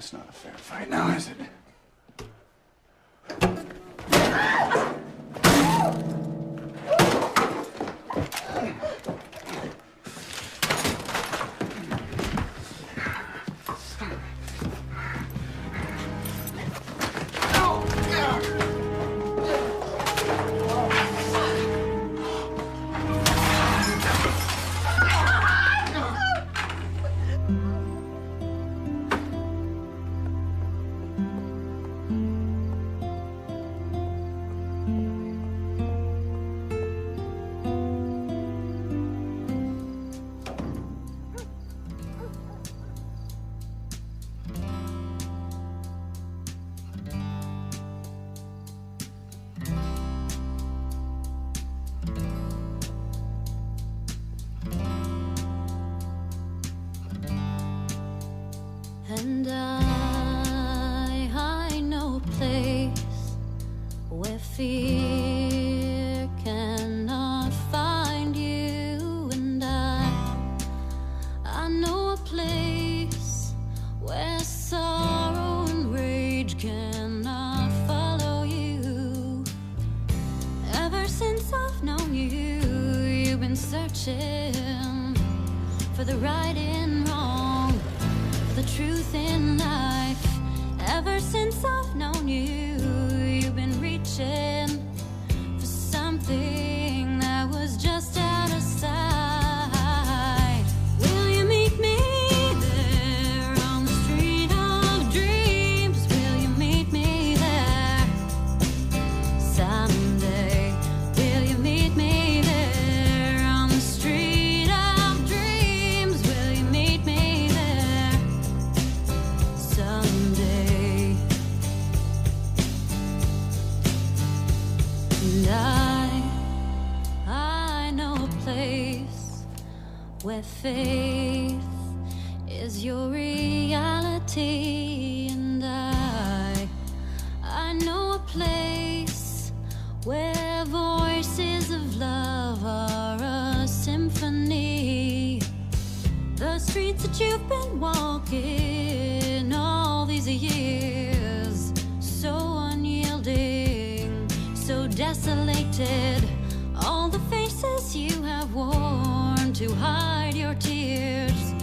That's not a fair fight now, is it? And I know a place where fear cannot find you. And I know a place where sorrow and rage cannot follow you. Ever since I've known you, you've been searching for the right and wrong, the truth in life. Ever since I've known you, you've been reaching for something that was just out of sight. Will you meet me there on the street of dreams? Will you meet me there someday? Will you meet me there on the street of dreams? Will you meet me there someday? And I know a place where faith is your reality. And I know a place where voices of love are a symphony. The streets that you've been walking all these years, so unyielding, so desolated. All the faces you have worn to hide your tears,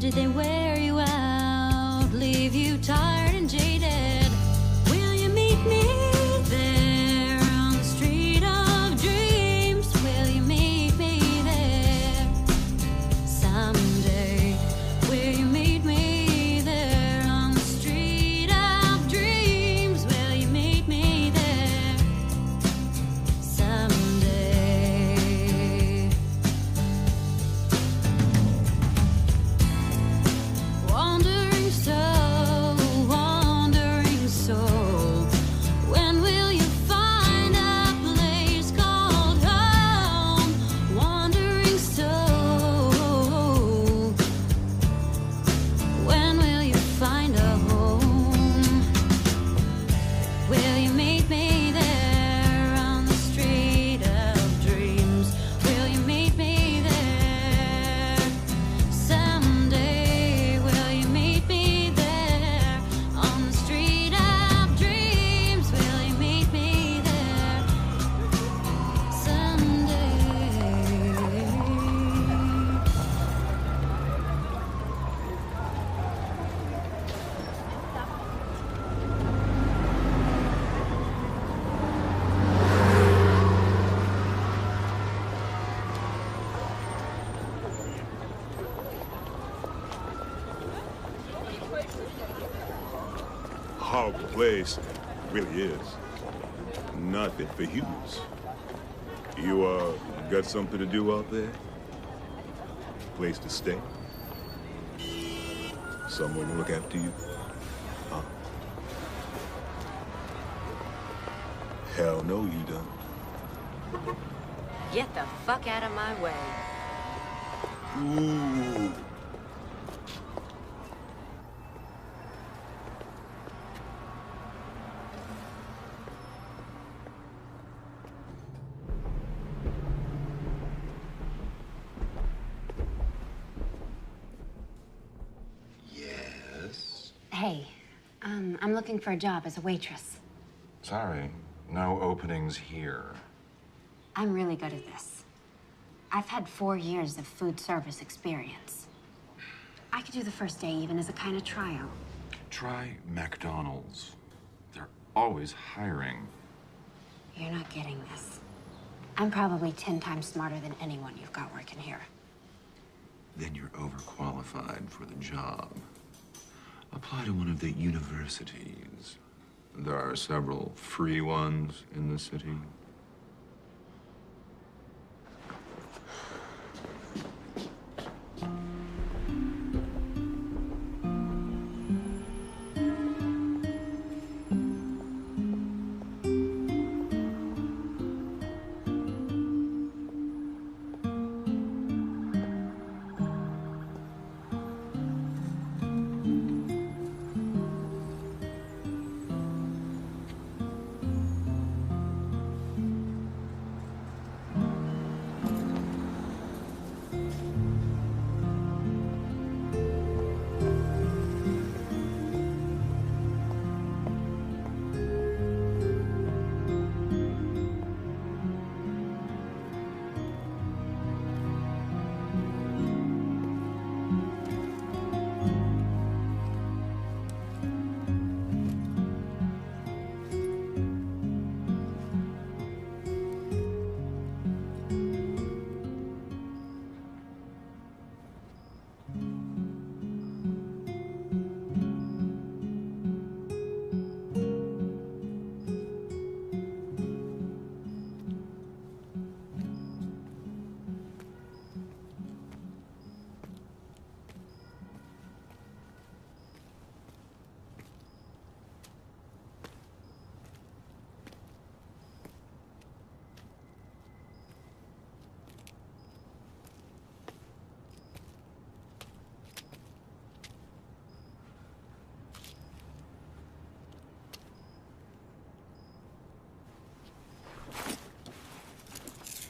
did they wear you out, leave you tired and jaded? Will you meet me there on the street of dreams? Will you meet me there someday? Will you meet me there on the street of dreams? Will you meet me there someday? Wandering soul, when will you find a place called home? Wandering soul, when will you find a home? Will you meet me there on the street of dreams? Will you meet me there someday? Will you meet me there on the street of dreams? Will you meet me there someday? Horrible place. It really is. Nothing for humans. You, got something to do out there? Place to stay? Someone to look after you? Huh? Hell no, you don't. Get the fuck out of my way. Ooh. Yes. Hey, looking for a job as a waitress. Sorry, no openings here. I'm really good at this. I've had 4 years of food service experience. I could do the first day even as a kind of tryout. Try McDonald's. They're always hiring. You're not getting this. I'm probably 10 times smarter than anyone you've got working here. Then you're overqualified for the job. Apply to one of the universities. There are several free ones in the city.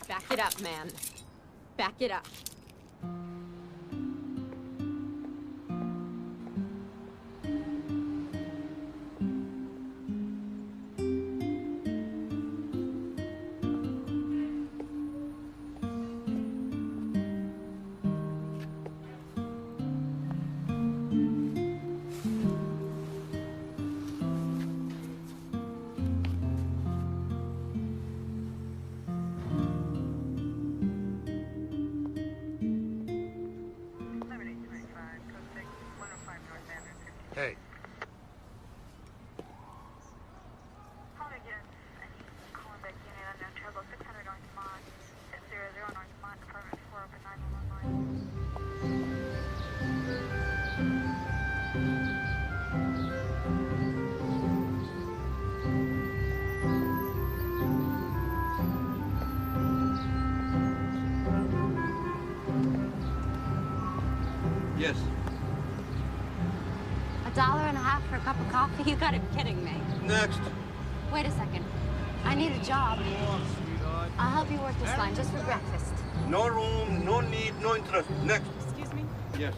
Back it up, man. Back it up. Hey. Call again. I need calling back unit unknown trouble 600 North Mont, 600 North Mont, Department 4, open 911 line. Yes. $1.50 for a cup of coffee? You gotta be kidding me. Next. Wait a second. I need a job. I'll help you work this line just for breakfast. No room, no need, no interest. Next. Excuse me? Yes.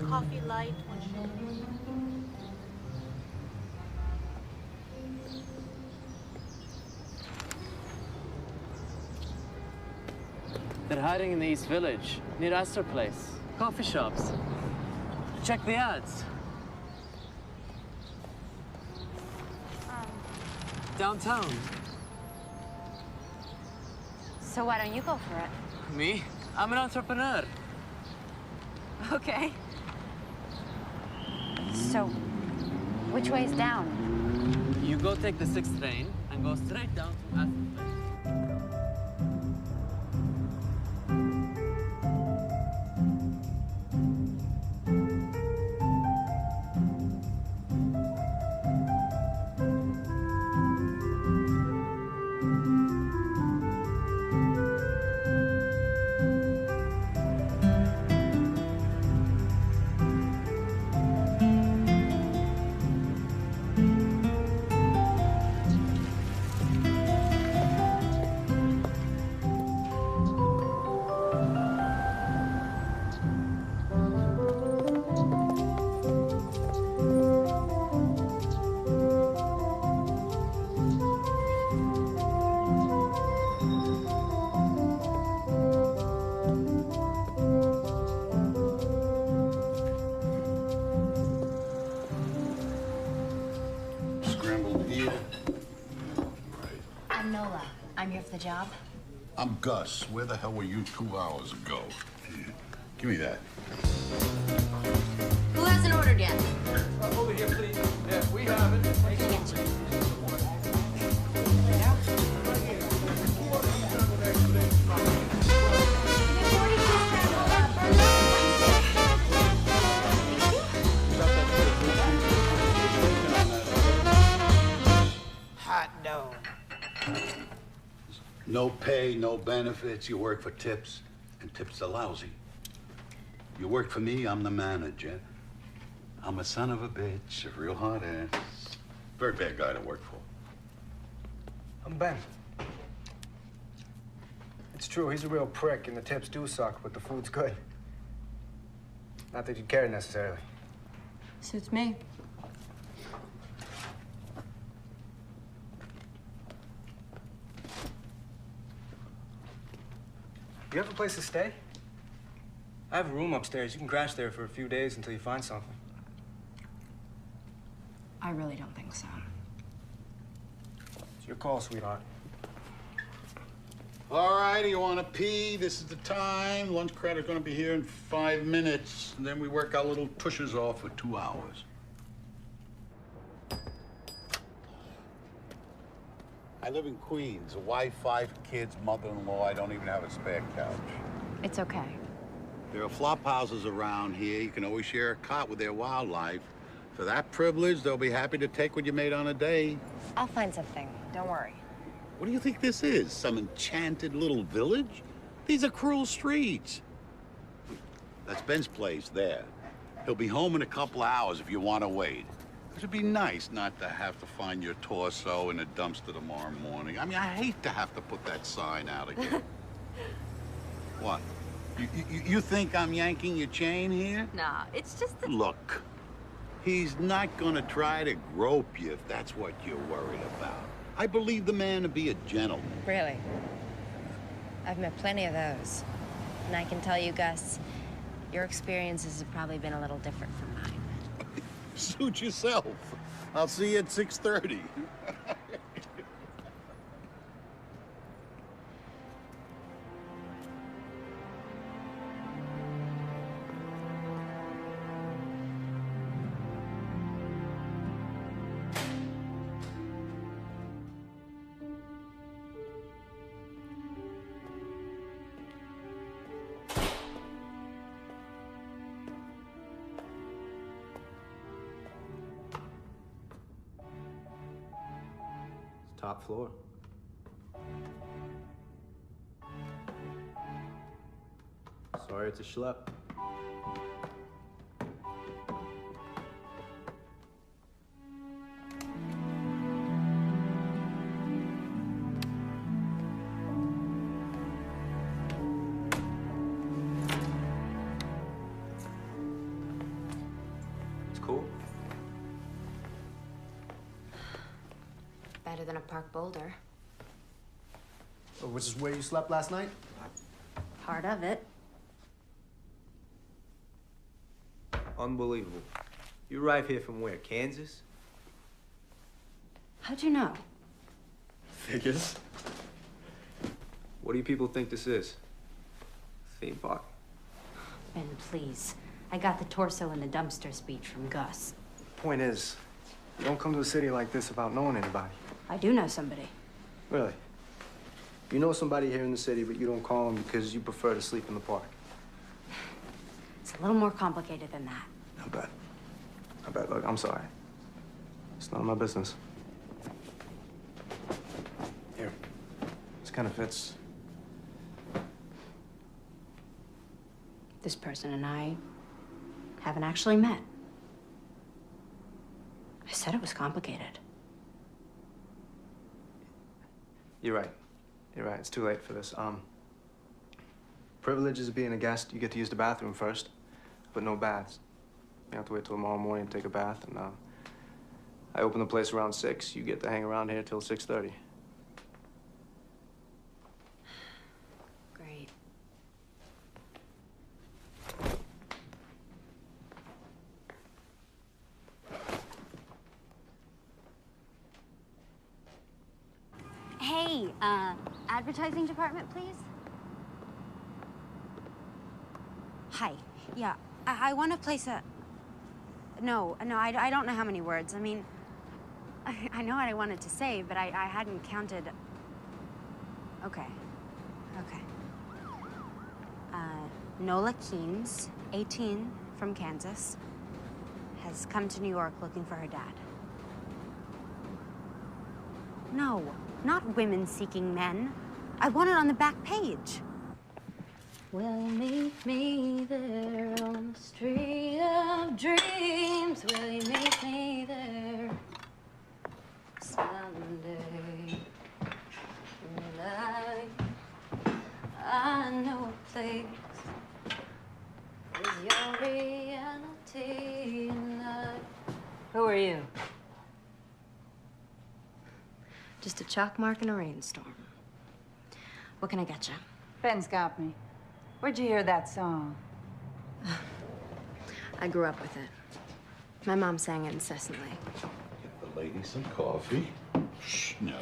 Coffee light, 1 sugar. They're hiding in the East Village, near Astor Place. Coffee shops. Check the ads. Downtown. So why don't you go for it? Me? I'm an entrepreneur. Okay. So, which way's down? You go take the 6th train and go straight down to Astor Place. I'm Gus. Where the hell were you 2 hours ago? Here. Give me that. Who hasn't ordered yet? Over here, please. Yeah, we have it. Hot dog. No pay, no benefits. You work for tips, and tips are lousy. You work for me, I'm the manager. I'm a son of a bitch, a real hard ass. Very bad guy to work for. I'm Ben. It's true, he's a real prick, and the tips do suck, but the food's good. Not that you'd care necessarily. Suits me. You have a place to stay? I have a room upstairs. You can crash there for a few days until you find something. I really don't think so. It's your call, sweetheart. All right, you want to pee? This is the time. Lunch credit's gonna be here in 5 minutes, and then we work our little tushes off for 2 hours. I live in Queens. A wife, 5 kids, mother-in-law. I don't even have a spare couch. It's okay. There are flop houses around here. You can always share a cot with their wildlife. For that privilege, they'll be happy to take what you made on a day. I'll find something. Don't worry. What do you think this is? Some enchanted little village? These are cruel streets. That's Ben's place there. He'll be home in a couple of hours if you want to wait. It'd be nice not to have to find your torso in a dumpster tomorrow morning. I mean, I hate to have to put that sign out again. What? You think I'm yanking your chain here? Nah, it's just that... Look, he's not gonna try to grope you if that's what you're worried about. I believe the man to be a gentleman. Really? I've met plenty of those. And I can tell you, Gus, your experiences have probably been a little different from mine. Suit yourself. I'll see you at 6:30. Top floor. Sorry, it's a schlep. It's cool. Better than a park boulder. Which is where you slept last night? Part of it. Unbelievable. You arrive here from where? Kansas? How'd you know? Figures. What do you people think this is? Theme park? Ben, please. I got the torso in the dumpster speech from Gus. Point is, you don't come to a city like this without knowing anybody. I do know somebody. Really? You know somebody here in the city, but you don't call them because you prefer to sleep in the park. It's a little more complicated than that. I bet. I bet. Look, I'm sorry. It's none of my business. Here. This kind of fits. This person and I haven't actually met. I said it was complicated. You're right. You're right. It's too late for this. Privileges of being a guest, you get to use the bathroom first, but no baths. You have to wait till tomorrow morning to take a bath, and I open the place around 6. You get to hang around here till 6:30. Great. Hey, advertising department, please? Hi. Yeah, I want to place a... No, I don't know how many words. I mean, I know what I wanted to say, but I hadn't counted. Okay. Nola Keynes, 18, from Kansas, has come to New York looking for her dad. No, not women seeking men. I want it on the back page. Will you meet me there on the street of dreams? Will you meet me there someday? And I know a place is your reality and Who are you? Just a chalk mark in a rainstorm. What can I get you? Ben's got me. Where'd you hear that song? I grew up with it. My mom sang it incessantly. Get the lady some coffee. Shh, no.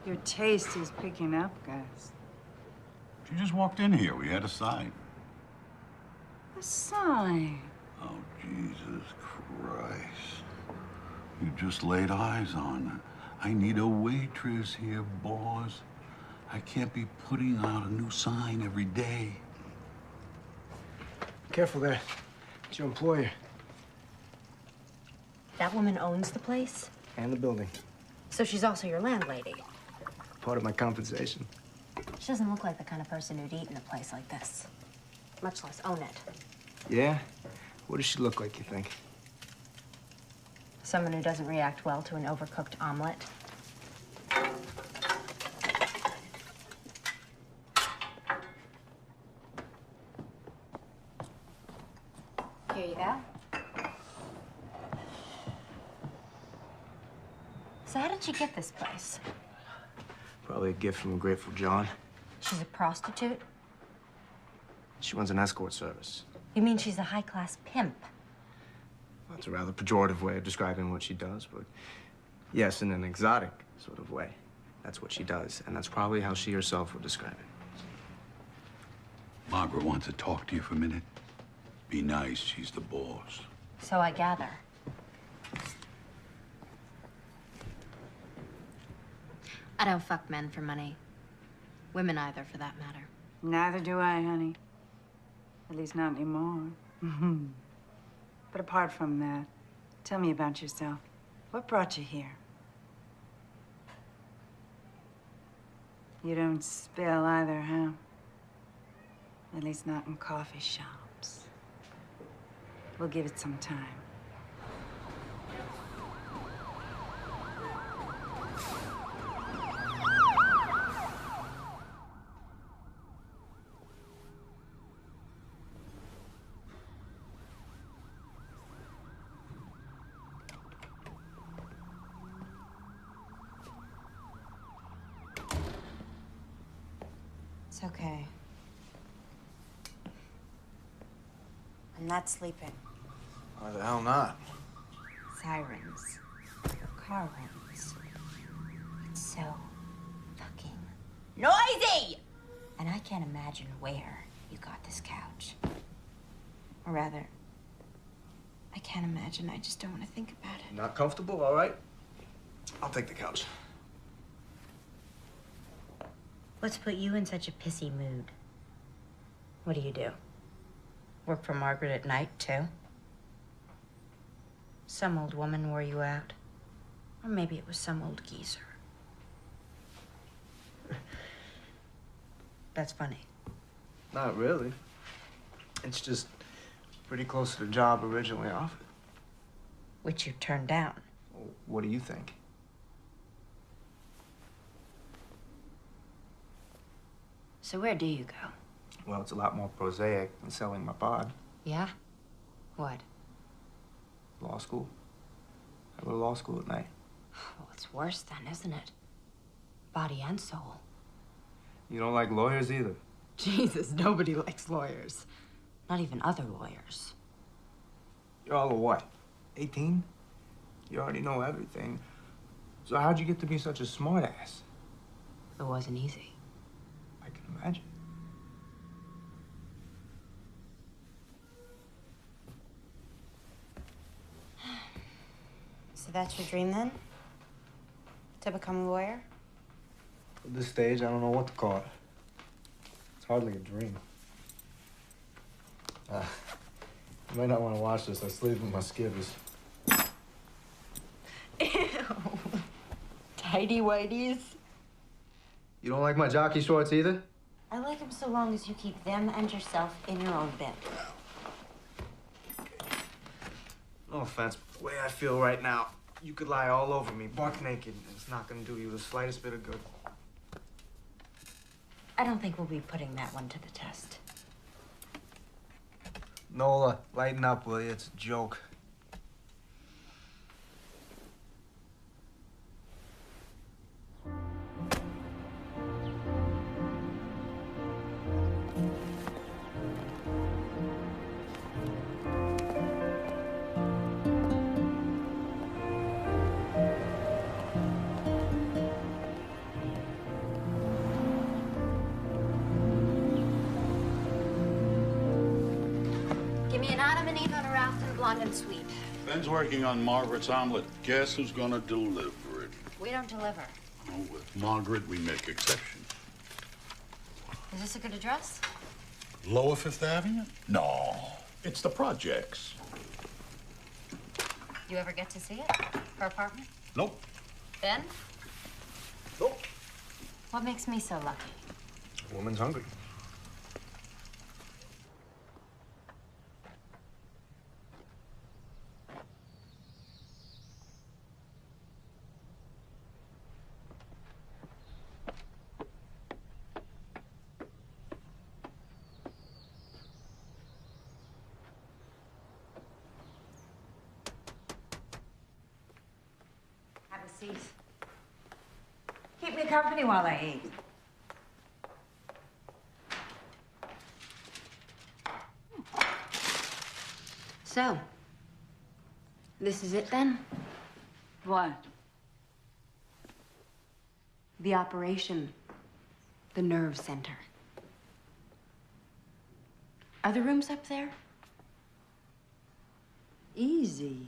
Your taste is picking up, Gus. She just walked in here. We had a sign. A sign? Oh, Jesus Christ. You just laid eyes on her. I need a waitress here, boss. I can't be putting out a new sign every day. Careful there. It's your employer. That woman owns the place? And the building. So she's also your landlady? Part of my compensation. She doesn't look like the kind of person who'd eat in a place like this. Much less own it. Yeah? What does she look like, you think? Someone who doesn't react well to an overcooked omelet. Here you go. So how did she get this place? Probably a gift from a Grateful John. She's a prostitute? She runs an escort service. You mean she's a high-class pimp? Well, it's a rather pejorative way of describing what she does, but yes, in an exotic sort of way. That's what she does, and that's probably how she herself would describe it. Margaret wants to talk to you for a minute. Be nice, she's the boss. So I gather. I don't fuck men for money. Women either, for that matter. Neither do I, honey. At least not anymore. But apart from that, tell me about yourself. What brought you here? You don't spill either, huh? At least not in coffee shops. We'll give it some time. It's okay. I'm not sleeping. Why the hell not? Sirens. Car runs. It's so fucking noisy! And I can't imagine where you got this couch. Or rather, I can't imagine. I just don't want to think about it. Not comfortable? All right. I'll take the couch. What's put you in such a pissy mood? What do? Work for Margaret at night, too? Some old woman wore you out. Or maybe it was some old geezer. That's funny. Not really. It's just pretty close to the job originally offered. Which you turned down. Well, what do you think? So where do you go? Well, it's a lot more prosaic than selling my pod. Yeah? What? Law school. I go to law school at night. Well, it's worse then, isn't it? Body and soul. You don't like lawyers either. Jesus, nobody likes lawyers. Not even other lawyers. You're all a what? 18? You already know everything. So how'd you get to be such a smartass? It wasn't easy. I can imagine. So that's your dream then? To become a lawyer? At this stage, I don't know what to call it. It's hardly a dream. You might not want to watch this. I sleep with my skivvies. Ew. Tidy whities. You don't like my jockey shorts either? I like them so long as you keep them and yourself in your own bed. No offense, but the way I feel right now, you could lie all over me, buck naked, and it's not gonna do you the slightest bit of good. I don't think we'll be putting that one to the test. Nola, lighten up, will you? It's a joke. Give me an Adam and Eve on a raft and a blonde and sweet. Ben's working on Margaret's omelet. Guess who's gonna deliver it? We don't deliver. Oh, with Margaret, we make exceptions. Is this a good address? Lower Fifth Avenue? No, it's the projects. You ever get to see it? Her apartment? Nope. Ben? Nope. What makes me so lucky? A woman's hungry. Have a seat. Keep me company while I eat. So, this is it then? What? The operation. The nerve center. Are the rooms up there? Easy.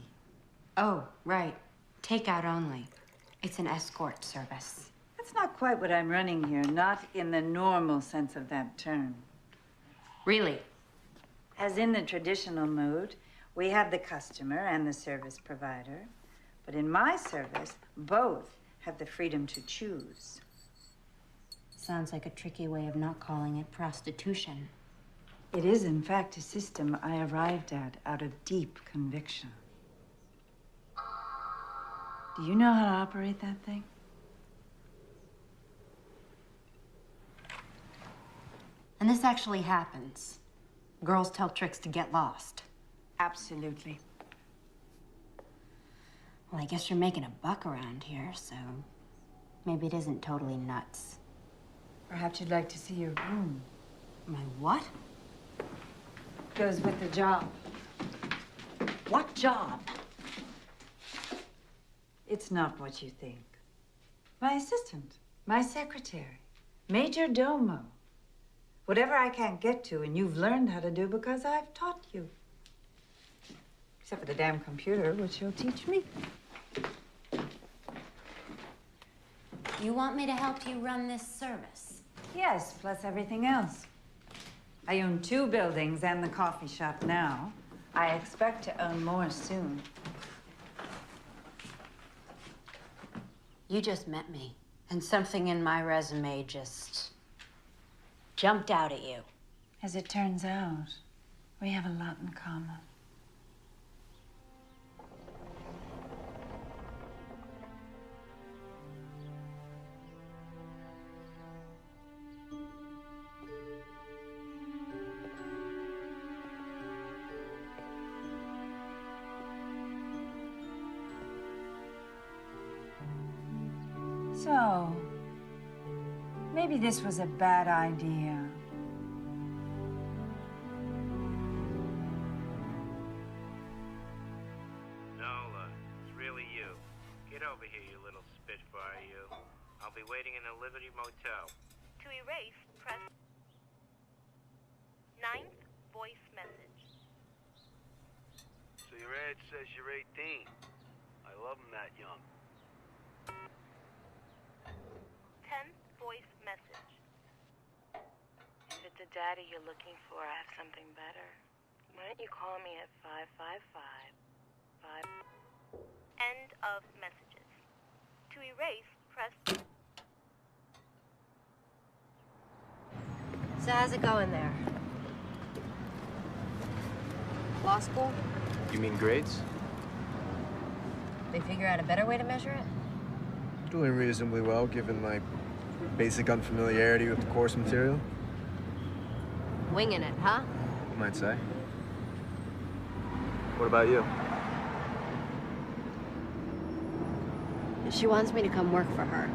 Oh, right. Takeout only. It's an escort service. That's not quite what I'm running here, not in the normal sense of that term. Really? As in the traditional mood, we have the customer and the service provider. But in my service, both have the freedom to choose. Sounds like a tricky way of not calling it prostitution. It is, in fact, a system I arrived at out of deep conviction. Do you know how to operate that thing? And this actually happens. Girls tell tricks to get lost. Absolutely. Well, I guess you're making a buck around here, so maybe it isn't totally nuts. Perhaps you'd like to see your room. My what? Goes with the job. What job? It's not what you think. My assistant, my secretary, major domo. Whatever I can't get to and you've learned how to do because I've taught you. Except for the damn computer, which you'll teach me. You want me to help you run this service? Yes, plus everything else. I own 2 buildings and the coffee shop now. I expect to own more soon. You just met me, and something in my resume just jumped out at you. As it turns out, we have a lot in common. So, maybe this was a bad idea. Nola, it's really you. Get over here, you little spit waiting in a Liberty Motel. To erase, press 9th voice message. So your ad says you're 18. I love them that young. 10th voice message. If it's a daddy you're looking for, I have something better. Why don't you call me at 555-5... End of messages. To erase, press... So how's it going there? Law school? You mean grades? They figure out a better way to measure it? Doing reasonably well, given my basic unfamiliarity with the course material. Winging it, huh? You might say. What about you? She wants me to come work for her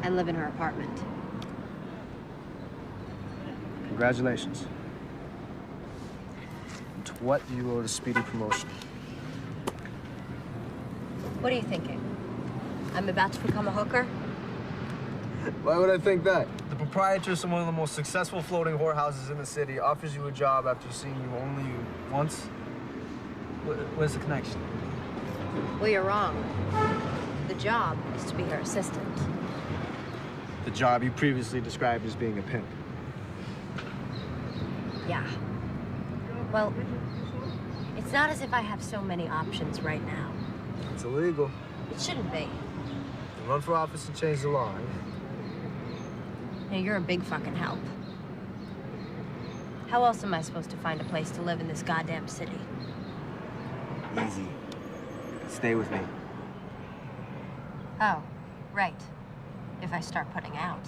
and live in her apartment. Congratulations. And to what do you owe the speedy promotion? What are you thinking? I'm about to become a hooker? Why would I think that? The proprietress of one of the most successful floating whorehouses in the city offers you a job after seeing you only once? Where's the connection? Well, you're wrong. The job is to be her assistant. The job you previously described as being a pimp. Yeah. Well, it's not as if I have so many options right now. It's illegal. It shouldn't be. You run for office and change the law, right? Hey, you're a big fucking help. How else am I supposed to find a place to live in this goddamn city? Easy. Stay with me. Oh, right. If I start putting out.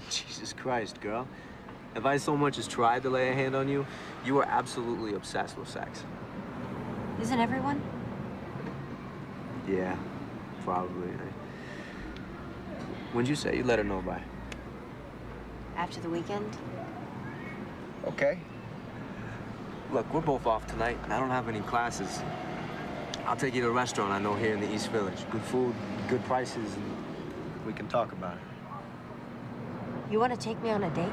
Jesus Christ, girl. If I so much as tried to lay a hand on you, you are absolutely obsessed with sex. Isn't everyone? Yeah, probably. When'd you say you'd let her know by? After the weekend? Okay. Look, we're both off tonight, and I don't have any classes. I'll take you to a restaurant I know here in the East Village. Good food, good prices, and we can talk about it. You want to take me on a date?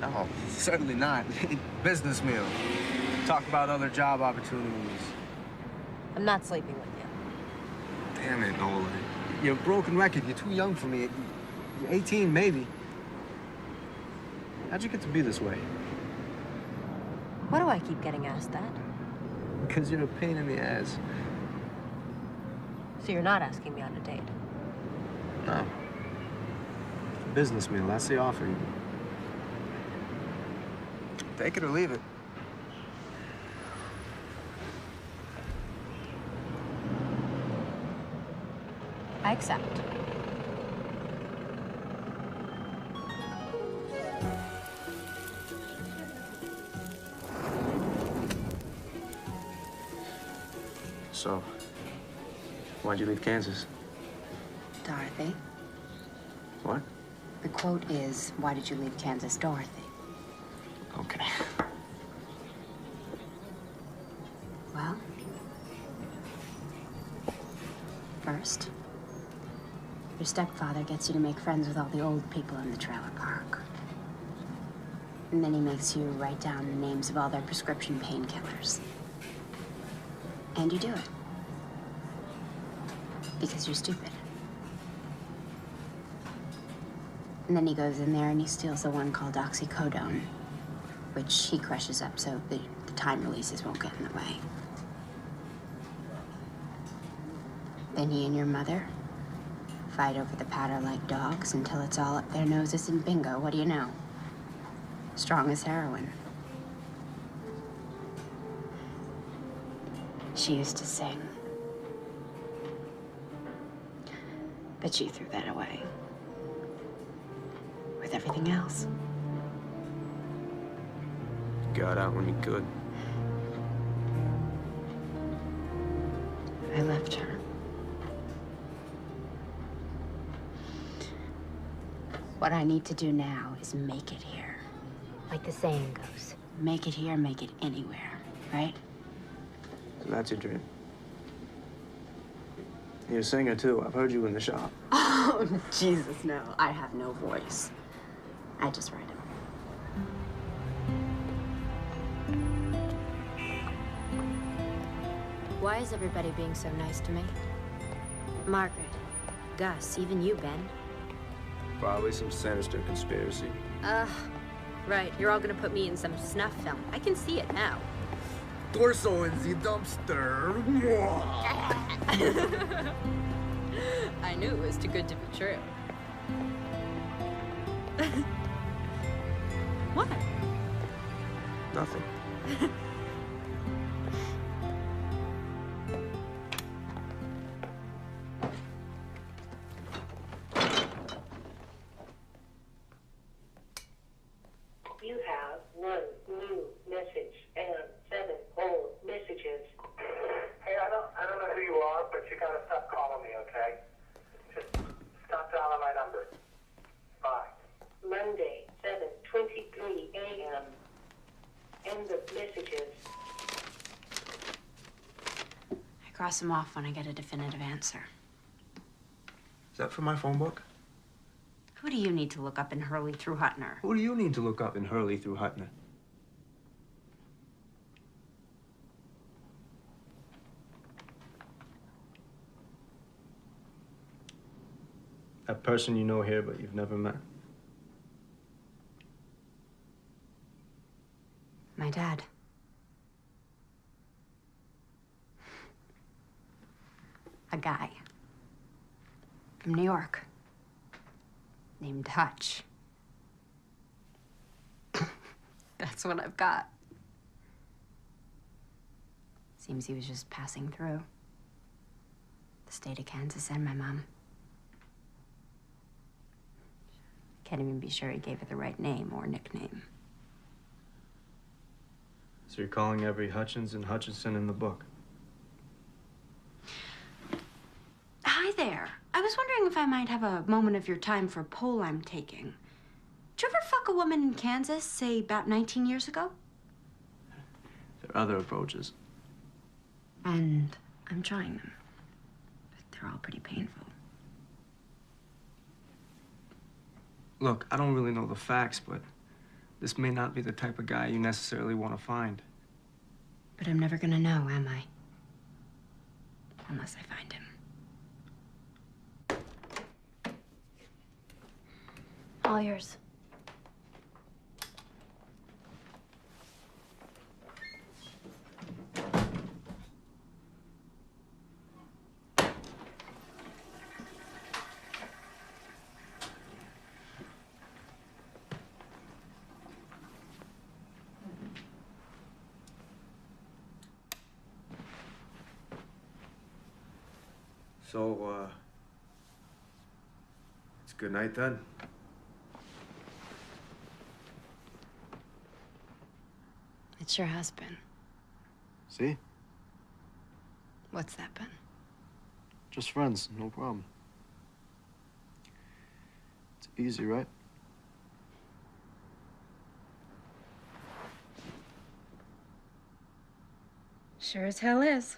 No, certainly not. Business meal. Talk about other job opportunities. I'm not sleeping with you. Damn it, Nola. You're a broken record. You're too young for me. You're 18, maybe. How'd you get to be this way? Why do I keep getting asked that? Because you're a pain in the ass. So you're not asking me on a date? No. Business meal, that's the offer. Take it or leave it. I accept. So, why'd you leave Kansas? Dorothy. What? The quote is, why did you leave Kansas, Dorothy? Okay. Well, first, your stepfather gets you to make friends with all the old people in the trailer park. And then he makes you write down the names of all their prescription painkillers. And you do it. Because you're stupid. And then he goes in there and he steals the one called oxycodone, which he crushes up so the time releases won't get in the way. Then he and your mother fight over the powder like dogs until it's all up their noses, and bingo, what do you know? Strong as heroin. She used to sing. But she threw that away. With everything else. Got out when you could. I left her. What I need to do now is make it here. Like the saying goes, make it here, make it anywhere, right? So that's your dream. You're a singer, too. I've heard you in the shop. Oh, Jesus, no. I have no voice. I just write it. Why is everybody being so nice to me? Margaret, Gus, even you, Ben. Probably some sinister conspiracy. Right. You're all gonna put me in some snuff film. I can see it now. Torso in the dumpster. I knew it was too good to be true. What? Nothing. You have 1 new message and 7 old messages. Hey, I don't know who you are, but you gotta stop calling me, okay? Just stop dialing my number. Bye. Monday, 7:23 a.m. End of messages. I cross them off when I get a definitive answer. Is that from my phone book? Who do you need to look up in Hurley through Hutner? Who do you need to look up in Hurley through Hutner? That person you know here, but you've never met. My dad. A guy. From New York. Named Hutch. That's what I've got. Seems he was just passing through. The state of Kansas and my mom. Can't even be sure he gave her the right name or nickname. So you're calling every Hutchins and Hutchinson in the book? Hi there. I was wondering if I might have a moment of your time for a poll I'm taking. Did you ever fuck a woman in Kansas, say, about 19 years ago? There are other approaches. And I'm trying them. But they're all pretty painful. Look, I don't really know the facts, but this may not be the type of guy you necessarily want to find. But I'm never gonna know, am I? Unless I find him. All yours. So, it's good night then. It sure has been. See? What's that been? Just friends, no problem. It's easy, right? Sure as hell is.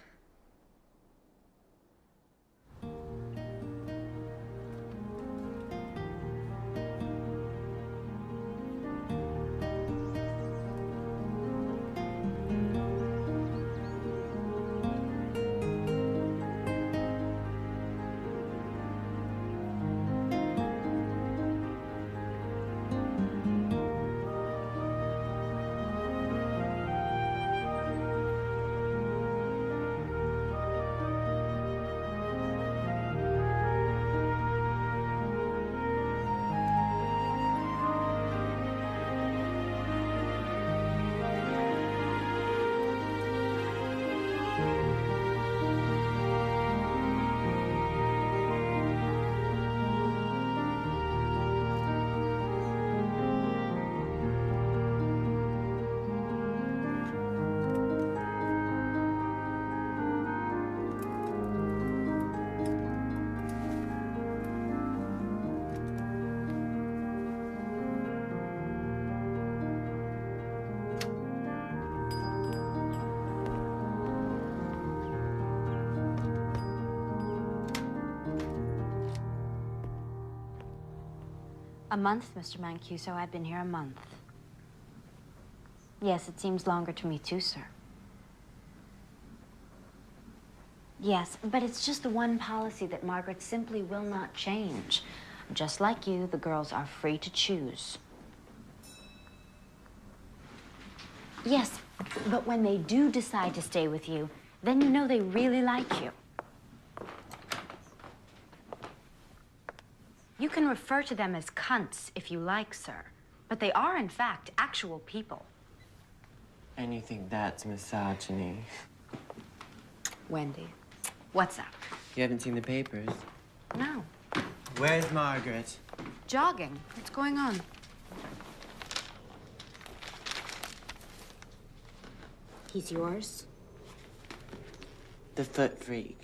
A month, Mr. Mancuso. I've been here a month. Yes, it seems longer to me too, sir. Yes, but it's just the one policy that Margaret simply will not change. Just like you, the girls are free to choose. Yes, but when they do decide to stay with you, then you know they really like you. You can refer to them as cunts if you like, sir. But they are, in fact, actual people. And you think that's misogyny? Wendy, what's up? You haven't seen the papers? No. Where's Margaret? Jogging. What's going on? He's yours? The foot freak.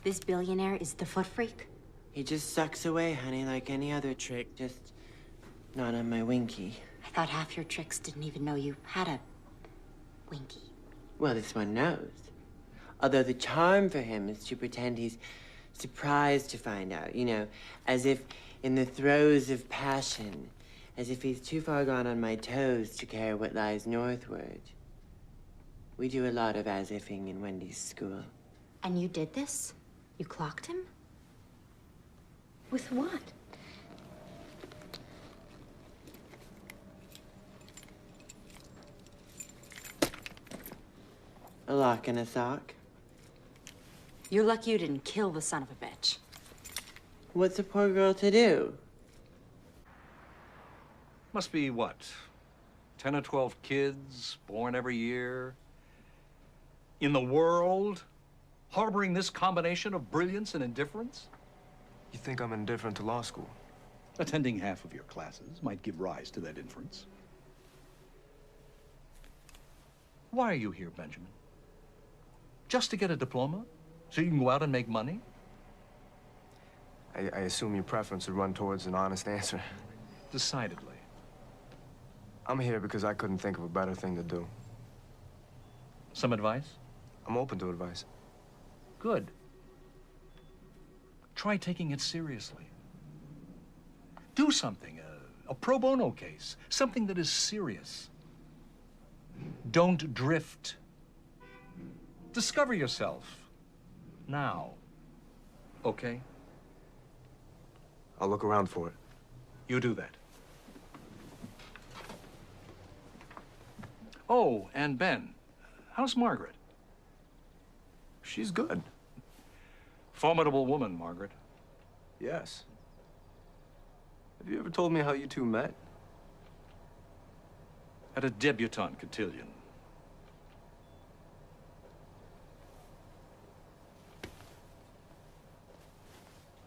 This billionaire is the foot freak? He just sucks away, honey, like any other trick, just not on my winky. I thought half your tricks didn't even know you had a winky. Well, this one knows. Although the charm for him is to pretend he's surprised to find out, you know, as if in the throes of passion, as if he's too far gone on my toes to care what lies northward. We do a lot of as-ifing in Wendy's school. And you did this? You clocked him? With what? A lock and a sock. You're lucky you didn't kill the son of a bitch. What's a poor girl to do? Must be, what, 10 or 12 kids born every year? In the world, harboring this combination of brilliance and indifference? You think I'm indifferent to law school? Attending half of your classes might give rise to that inference. Why are you here, Benjamin? Just to get a diploma? So you can go out and make money? I assume your preference would run towards an honest answer. Decidedly. I'm here because I couldn't think of a better thing to do. Some advice? I'm open to advice. Good. Try taking it seriously. Do something, a pro bono case, something that is serious. Don't drift. Discover yourself. Now. Okay? I'll look around for it. You do that. Oh, and Ben, how's Margaret? She's good. Formidable woman, Margaret. Yes. Have you ever told me how you two met? At a debutante cotillion.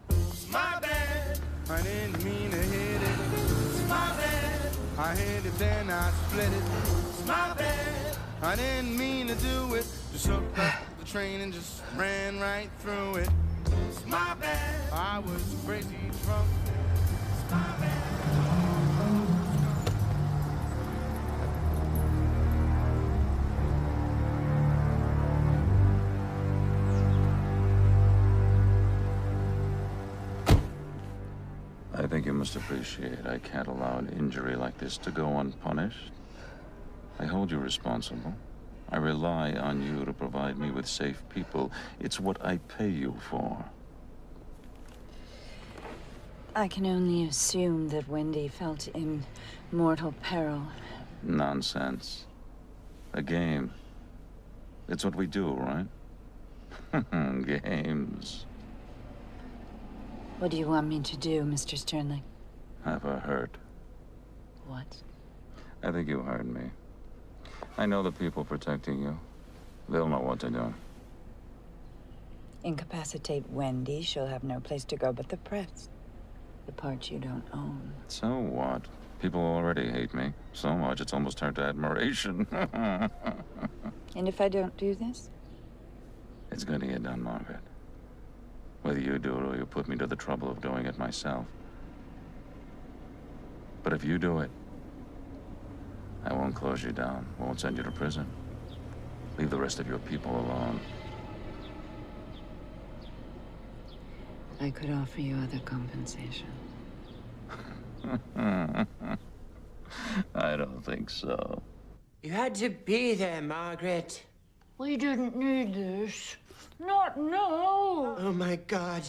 It's my bad. I didn't mean to hit it. It's my bad. I hit it, then I split it. It's my bad. I didn't mean to do it. Just hooked up the train and just ran right through it. It's my bad. I was crazy drunk. It's my bad. I think you must appreciate I can't allow an injury like this to go unpunished. I hold you responsible. I rely on you to provide me with safe people. It's what I pay you for. I can only assume that Wendy felt in mortal peril. Nonsense. A game. It's what we do, right? Games. What do you want me to do, Mr. Sternling? Have her hurt. What? I think you heard me. I know the people protecting you. They'll know what to do. Incapacitate Wendy, she'll have no place to go but the press. The part you don't own. So what? People already hate me. So much it's almost turned to admiration. And if I don't do this? It's gonna get done, Margaret. Whether you do it or you put me to the trouble of doing it myself. But if you do it, I won't close you down, won't send you to prison. Leave the rest of your people alone. I could offer you other compensation. don't think so. You had to be there, Margaret. We didn't need this. Not now. Oh my God.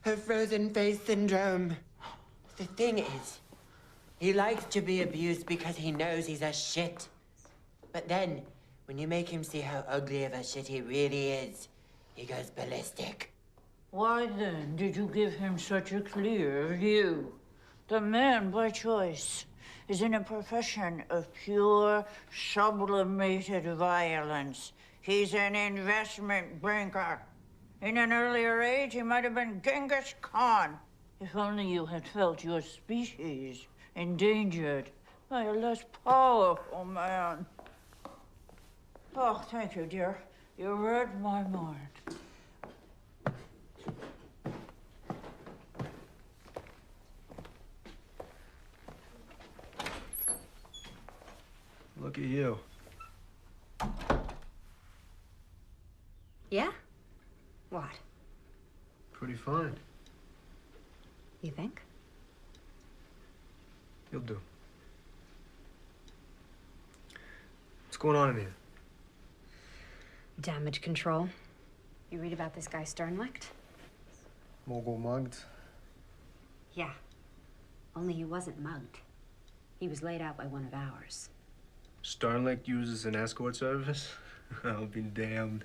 Her frozen face syndrome. The thing is, he likes to be abused because he knows he's a shit. But then, when you make him see how ugly of a shit he really is, he goes ballistic. Why then did you give him such a clear view? The man, by choice, is in a profession of pure, sublimated violence. He's an investment banker. In an earlier age, he might have been Genghis Khan. If only you had felt your species endangered by a less powerful man. Oh, thank you, dear. You read my mind. Look at you. Yeah? What? Pretty fine. You think? You'll do. What's going on in here? Damage control. You read about this guy Sternlicht? Mogul mugged? Yeah. Only he wasn't mugged. He was laid out by one of ours. Sternlicht uses an escort service? I'll be damned.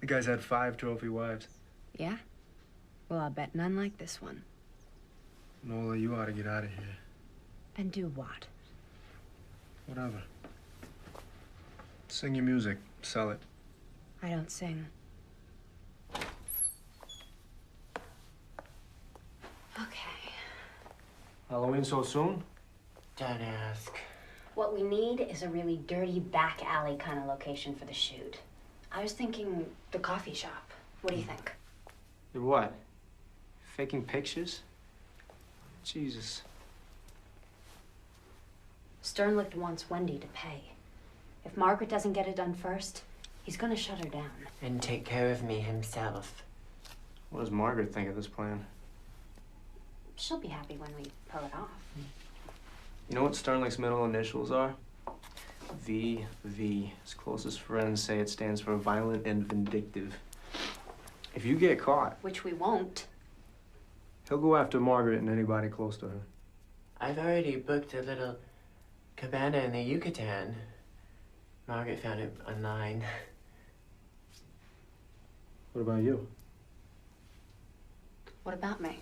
The guy's had 5 trophy wives. Yeah? Well, I'll bet none like this one. Nola, you ought to get out of here. And do what? Whatever. Sing your music. Sell it. I don't sing. Okay. Halloween so soon? Don't ask. What we need is a really dirty back alley kind of location for the shoot. I was thinking the coffee shop. What do you think? You're what? Faking pictures? Jesus. Sternlicht wants Wendy to pay. If Margaret doesn't get it done first, he's gonna shut her down. And take care of me himself. What does Margaret think of this plan? She'll be happy when we pull it off. You know what Sternlicht's middle initials are? VV. His closest friends say it stands for violent and vindictive. If you get caught, Which we won't. he'll go after Margaret and anybody close to her. I've already booked a little cabana in the Yucatan. Margaret found it online. What about you? What about me?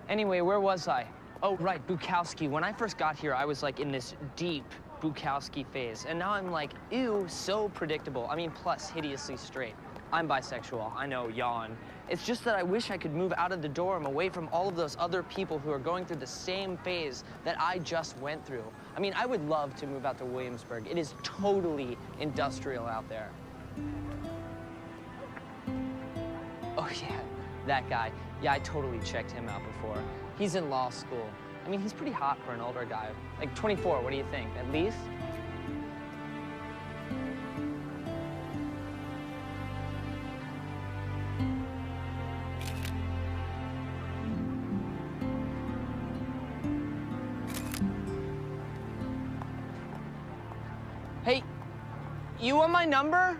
Anyway, where was I? Oh, right, Bukowski. When I first got here, I was like in this deep Bukowski phase. And now I'm like, ew, so predictable. I mean, plus hideously straight. I'm bisexual, I know, yawn. It's just that I wish I could move out of the dorm away from all of those other people who are going through the same phase that I just went through. I mean, I would love to move out to Williamsburg. It is totally industrial out there. Oh, yeah, that guy. Yeah, I totally checked him out before. He's in law school. I mean, he's pretty hot for an older guy. Like 24, what do you think? At least? Hey, you want my number?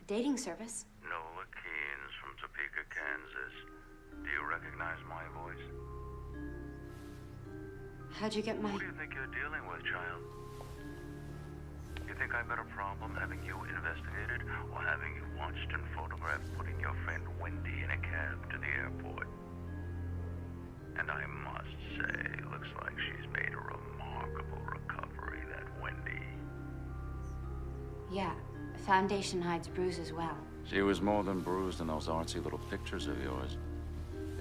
Dating service. Nola Keynes from Topeka, Kansas. Do you recognize my voice? How'd you get my... Who do you think you're dealing with, child? You think I've got a problem having you investigated or having you watched and photographed putting your friend Wendy in a cab to the airport? And I must say, looks like she's made a remarkable recovery, that Wendy. Yeah, foundation hides bruise as well. She was more than bruised in those artsy little pictures of yours.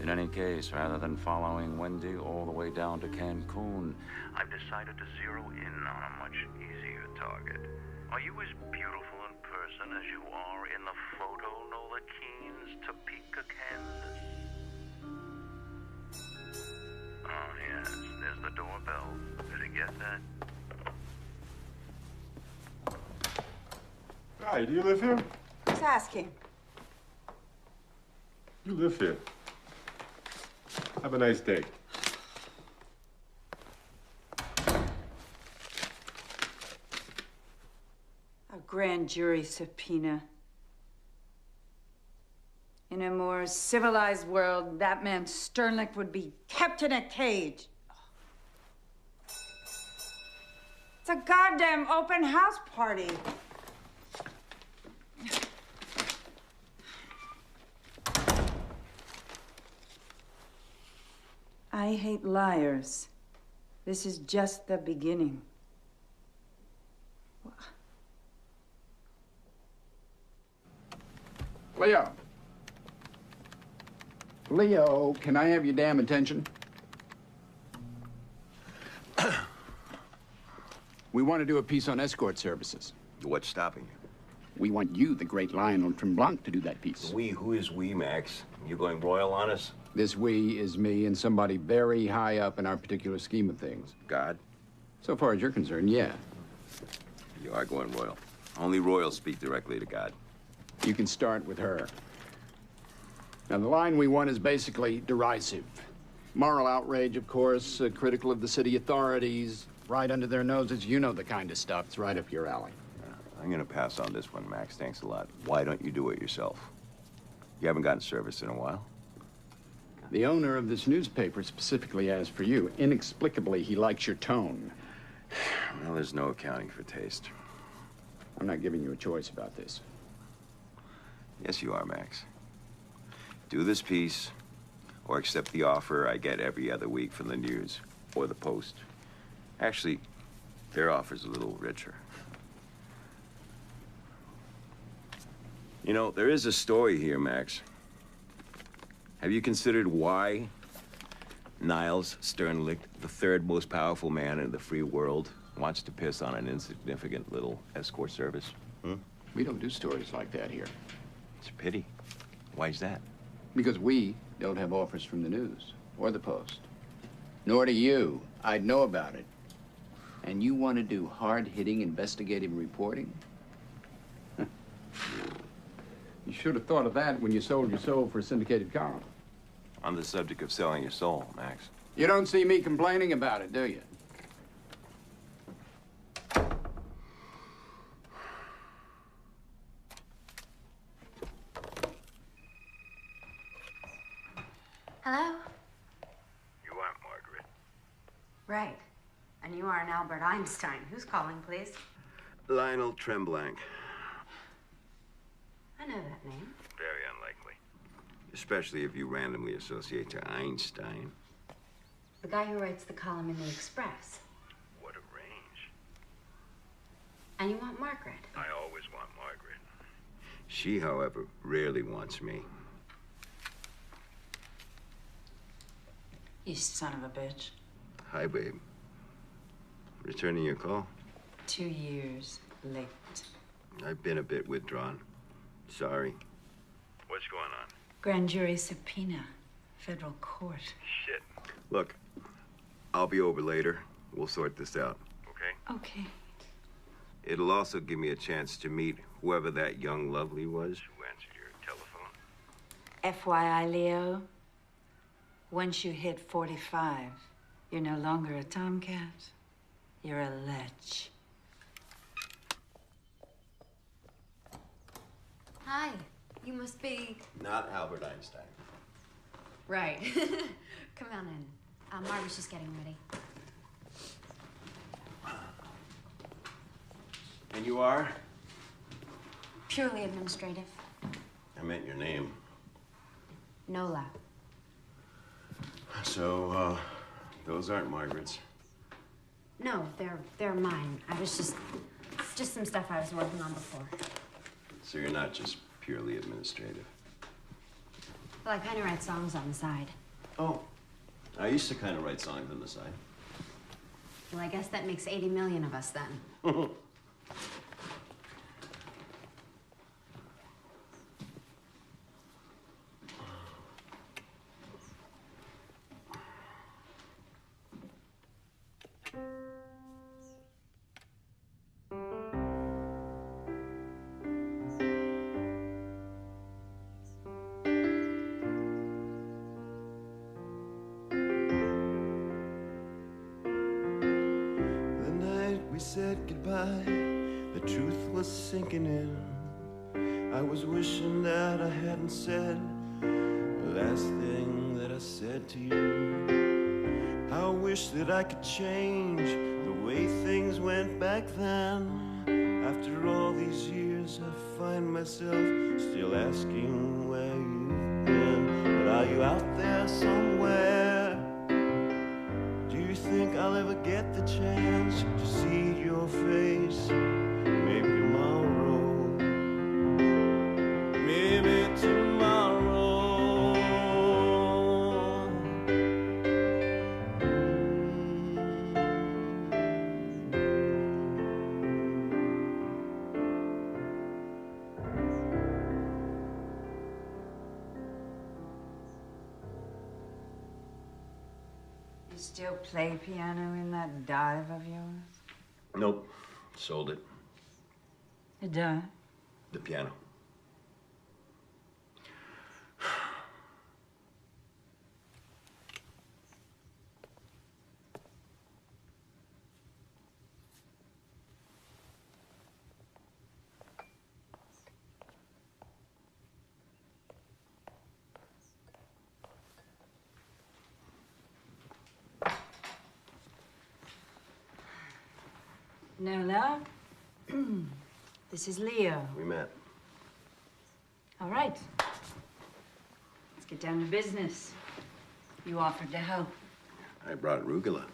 In any case, rather than following Wendy all the way down to Cancun, I've decided to zero in on a much easier target. Are you as beautiful in person as you are in the photo, Nola Keene's Topeka, Kansas? Oh, yes, there's the doorbell. Did you get that? Hi, do you live here? Who's asking? You live here. Have a nice day. A grand jury subpoena. In a more civilized world, that man Sternlicht would be kept in a cage. It's a goddamn open house party. I hate liars. This is just the beginning. Leo. Leo, can I have your damn attention? We want to do a piece on escort services. What's stopping you? We want you, the great Lionel Tremblant, to do that piece. We? Who is we, Max? You going royal on us? This we is me and somebody very high up in our particular scheme of things. God? So far as you're concerned, yeah. You are going royal. Only royals speak directly to God. You can start with her. Now, the line we want is basically derisive. Moral outrage, of course, critical of the city authorities, right under their noses. You know the kind of stuff. It's right up your alley. I'm gonna pass on this one, Max. Thanks a lot. Why don't you do it yourself? You haven't gotten service in a while. The owner of this newspaper specifically asked for you. Inexplicably, he likes your tone. Well, there's no accounting for taste. I'm not giving you a choice about this. Yes, you are, Max. Do this piece, or accept the offer I get every other week from the News or the Post. Actually, their offer's a little richer. You know, there is a story here, Max. Have you considered why Niles Sternlicht, the third most powerful man in the free world, wants to piss on an insignificant little escort service? We don't do stories like that here. It's a pity. Why's that? Because we don't have offers from the News or the Post. Nor do you. I'd know about it. And you want to do hard-hitting investigative reporting? You should have thought of that when you sold your soul for a syndicated column. On the subject of selling your soul, Max. You don't see me complaining about it, do you? Hello? You aren't Margaret. Right. And you are an Albert Einstein. Who's calling, please? Lionel Tremblant. I know that name. Very unlikely. Especially if you randomly associate to Einstein. The guy who writes the column in the Express. What a range. And you want Margaret. I always want Margaret. She, however, rarely wants me. You son of a bitch. Hi, babe. Returning your call? 2 years late. I've been a bit withdrawn. Sorry. What's going on? Grand jury subpoena. Federal court. Shit. Look, I'll be over later. We'll sort this out, okay? Okay. It'll also give me a chance to meet whoever that young lovely was who answered your telephone. FYI, Leo, once you hit 45, you're no longer a tomcat. You're a lech. Hi. You must be... Not Albert Einstein. Right. Come on in. Margaret's just getting ready. And you are? Purely administrative. I meant your name. Nola. So, those aren't Margaret's. No, they're mine. I was just some stuff I was working on before. So you're not just purely administrative. Well, I kind of write songs on the side. Oh, I used to kind of write songs on the side. Well, I guess that makes 80 million of us then. Said goodbye, the truth was sinking in. I was wishing that I hadn't said the last thing that I said to you. I wish that I could change the way things went back then. After all these years, I find myself still asking where you've been. But are you out there somewhere? Do you think I'll ever get the chance to see your face? Maybe tomorrow. Maybe tomorrow. You still play piano in that dive of yours? Nope. Sold it. The dive? The piano. Nola, this is Leo. We met. All right. Let's get down to business. You offered to help. I brought arugula.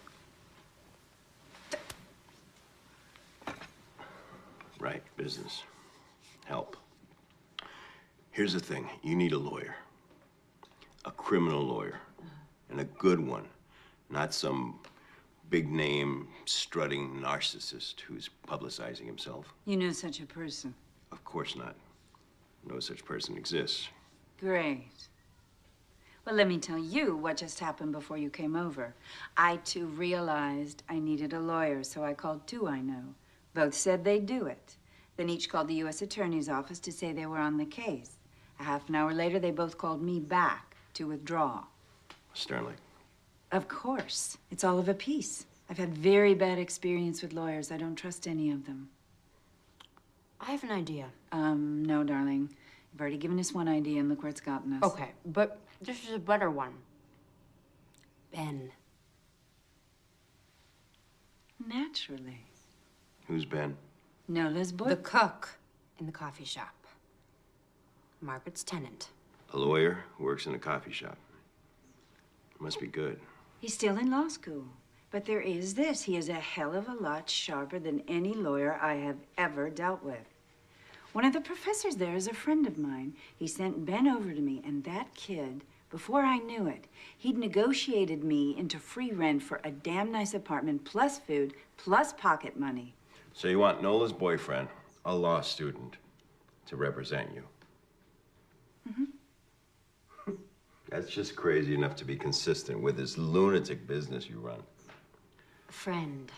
Right, business. Help. Here's the thing. You need a lawyer. A criminal lawyer. And a good one. Not some big-name, strutting narcissist who's publicizing himself. You know such a person? Of course not. No such person exists. Great. Well, let me tell you what just happened before you came over. I, too, realized I needed a lawyer, so I called two I know. Both said they'd do it. Then each called the U.S. Attorney's office to say they were on the case. A half an hour later, they both called me back to withdraw. Sternly. Of course. It's all of a piece. I've had very bad experience with lawyers. I don't trust any of them. I have an idea. No, darling. You've already given us one idea, and look where it's gotten us. Okay, but this is a better one. Ben. Naturally. Who's Ben? Nola's boy. The cook in the coffee shop. Margaret's tenant. A lawyer who works in a coffee shop. Must be good. He's still in law school. But there is this. He is a hell of a lot sharper than any lawyer I have ever dealt with. One of the professors there is a friend of mine. He sent Ben over to me, and that kid, before I knew it, he'd negotiated me into free rent for a damn nice apartment, plus food, plus pocket money. So you want Nola's boyfriend, a law student, to represent you? Mm-hmm. That's just crazy enough to be consistent with this lunatic business you run. Friend.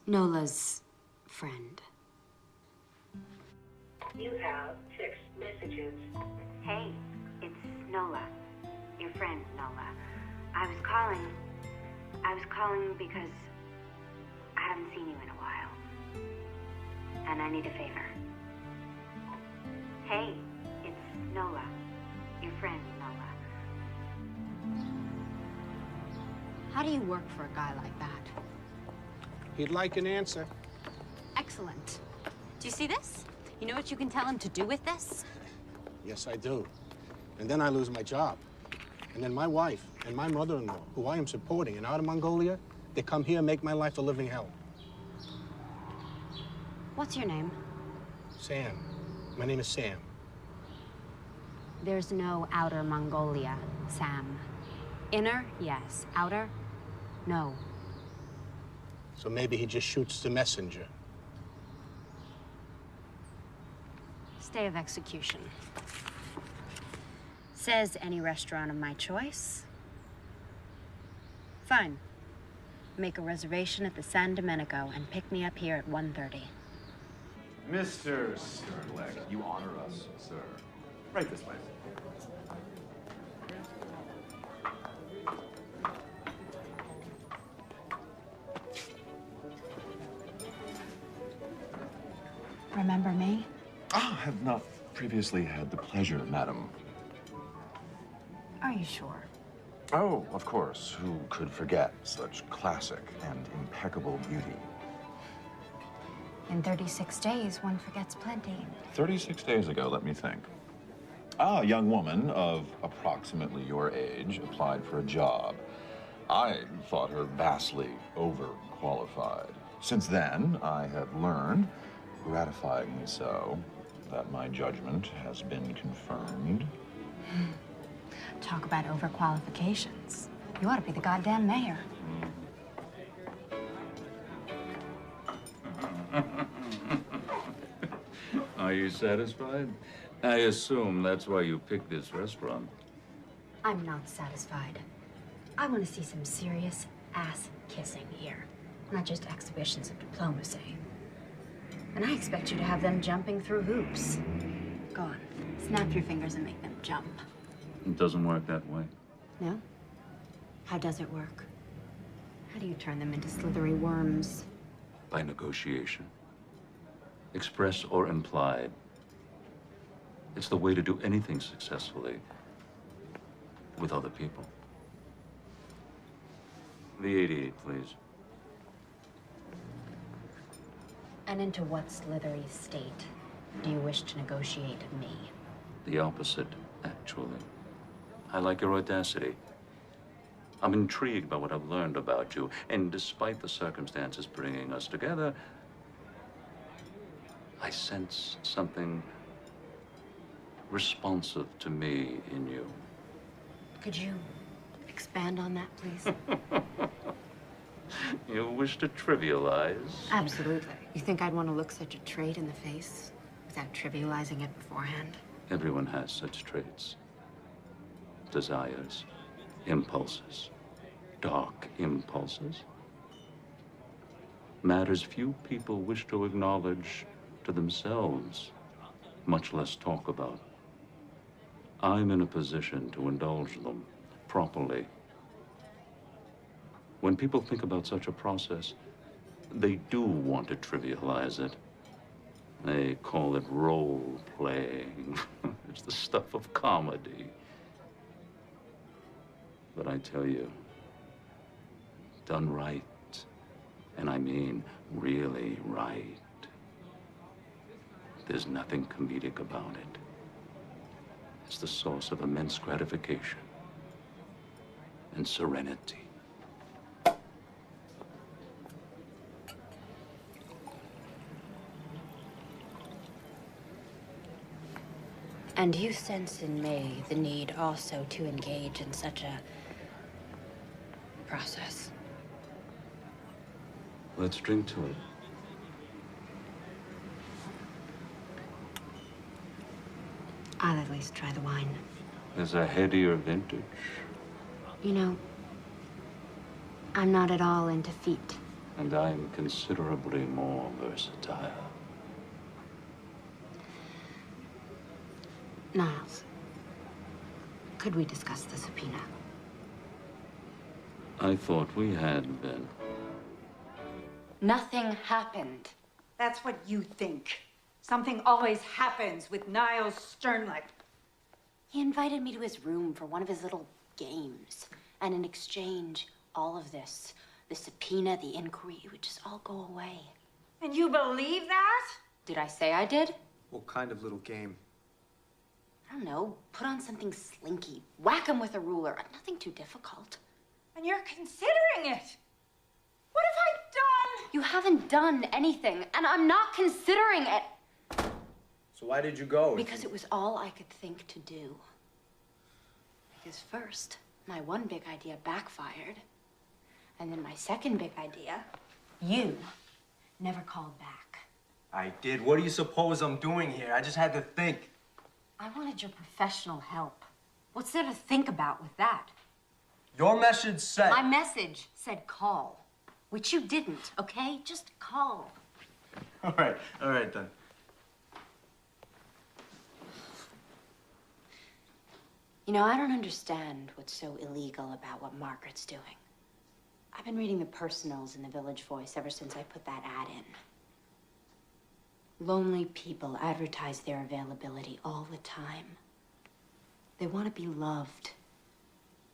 Nola's friend. You have 6 messages. Hey, it's Nola. Your friend, Nola. I was calling because I haven't seen you in a while. And I need a favor. Hey, it's Nola. Your friend, Nola. How do you work for a guy like that? He'd like an answer. Excellent. Do you see this? You know what you can tell him to do with this? Yes, I do. And then I lose my job. And then my wife and my mother-in-law, who I am supporting in Outer Mongolia, they come here and make my life a living hell. What's your name? Sam. My name is Sam. There's no outer Mongolia, Sam. Inner, yes. Outer, no. So maybe he just shoots the messenger. Stay of execution. Says any restaurant of my choice. Fine. Make a reservation at the San Domenico and pick me up here at 1:30. Mr. Sternlicht, you honor us, sir. Right this way. Remember me? Ah, I have not previously had the pleasure, madam. Are you sure? Oh, of course. Who could forget such classic and impeccable beauty? In 36 days, one forgets plenty. 36 days ago, let me think. A young woman of approximately your age applied for a job. I thought her vastly overqualified. Since then, I have learned, gratifyingly so, that my judgment has been confirmed. Talk about overqualifications. You ought to be the goddamn mayor. Are you satisfied? I assume that's why you picked this restaurant. I'm not satisfied. I want to see some serious ass kissing here, not just exhibitions of diplomacy. And I expect you to have them jumping through hoops. Go on, snap your fingers and make them jump. It doesn't work that way. No? How does it work? How do you turn them into slithery worms? By negotiation. Express or implied. It's the way to do anything successfully with other people. The 88, please. And into what slithery state do you wish to negotiate me? The opposite, actually. I like your audacity. I'm intrigued by what I've learned about you, and despite the circumstances bringing us together, I sense something responsive to me in you. Could you expand on that, please? You wish to trivialize? Absolutely. You think I'd want to look such a trait in the face without trivializing it beforehand? Everyone has such traits. Desires, impulses, dark impulses. Matters few people wish to acknowledge to themselves, much less talk about. I'm in a position to indulge them properly. When people think about such a process, they do want to trivialize it. They call it role-playing. It's the stuff of comedy. But I tell you, done right, and I mean really right, there's nothing comedic about it. It's the source of immense gratification and serenity. And you sense in me the need also to engage in such a process. Let's drink to it. I'll at least try the wine. There's a headier vintage. You know, I'm not at all into feet. And I'm considerably more versatile. Niles, could we discuss the subpoena? I thought we had been. Nothing happened. That's what you think. Something always happens with Niles Sternlicht. He invited me to his room for one of his little games. And in exchange, all of this, the subpoena, the inquiry, would just all go away. And you believe that? Did I say I did? What kind of little game? I don't know. Put on something slinky. Whack him with a ruler. Nothing too difficult. And you're considering it. What have I done? You haven't done anything, and I'm not considering it. So why did you go? Because it was all I could think to do. Because first, my one big idea backfired. And then my second big idea, you never called back. I did. What do you suppose I'm doing here? I just had to think. I wanted your professional help. What's there to think about with that? Your message said... My message said call, which you didn't, okay? Just call. All right then. You know, I don't understand what's so illegal about what Margaret's doing. I've been reading the personals in the Village Voice ever since I put that ad in. Lonely people advertise their availability all the time. They want to be loved.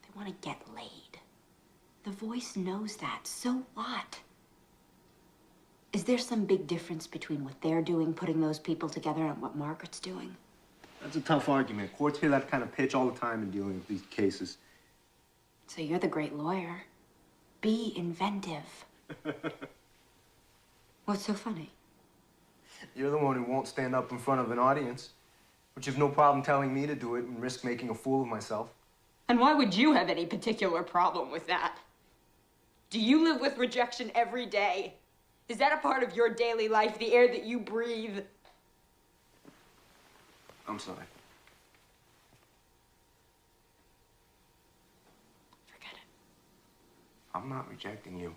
They want to get laid. The Voice knows that. So what? Is there some big difference between what they're doing, putting those people together, and what Margaret's doing? That's a tough argument. Courts hear that kind of pitch all the time in dealing with these cases. So you're the great lawyer. Be inventive. What's so funny? You're the one who won't stand up in front of an audience, but you've no problem telling me to do it and risk making a fool of myself. And why would you have any particular problem with that? Do you live with rejection every day? Is that a part of your daily life, the air that you breathe? I'm sorry. Forget it. I'm not rejecting you.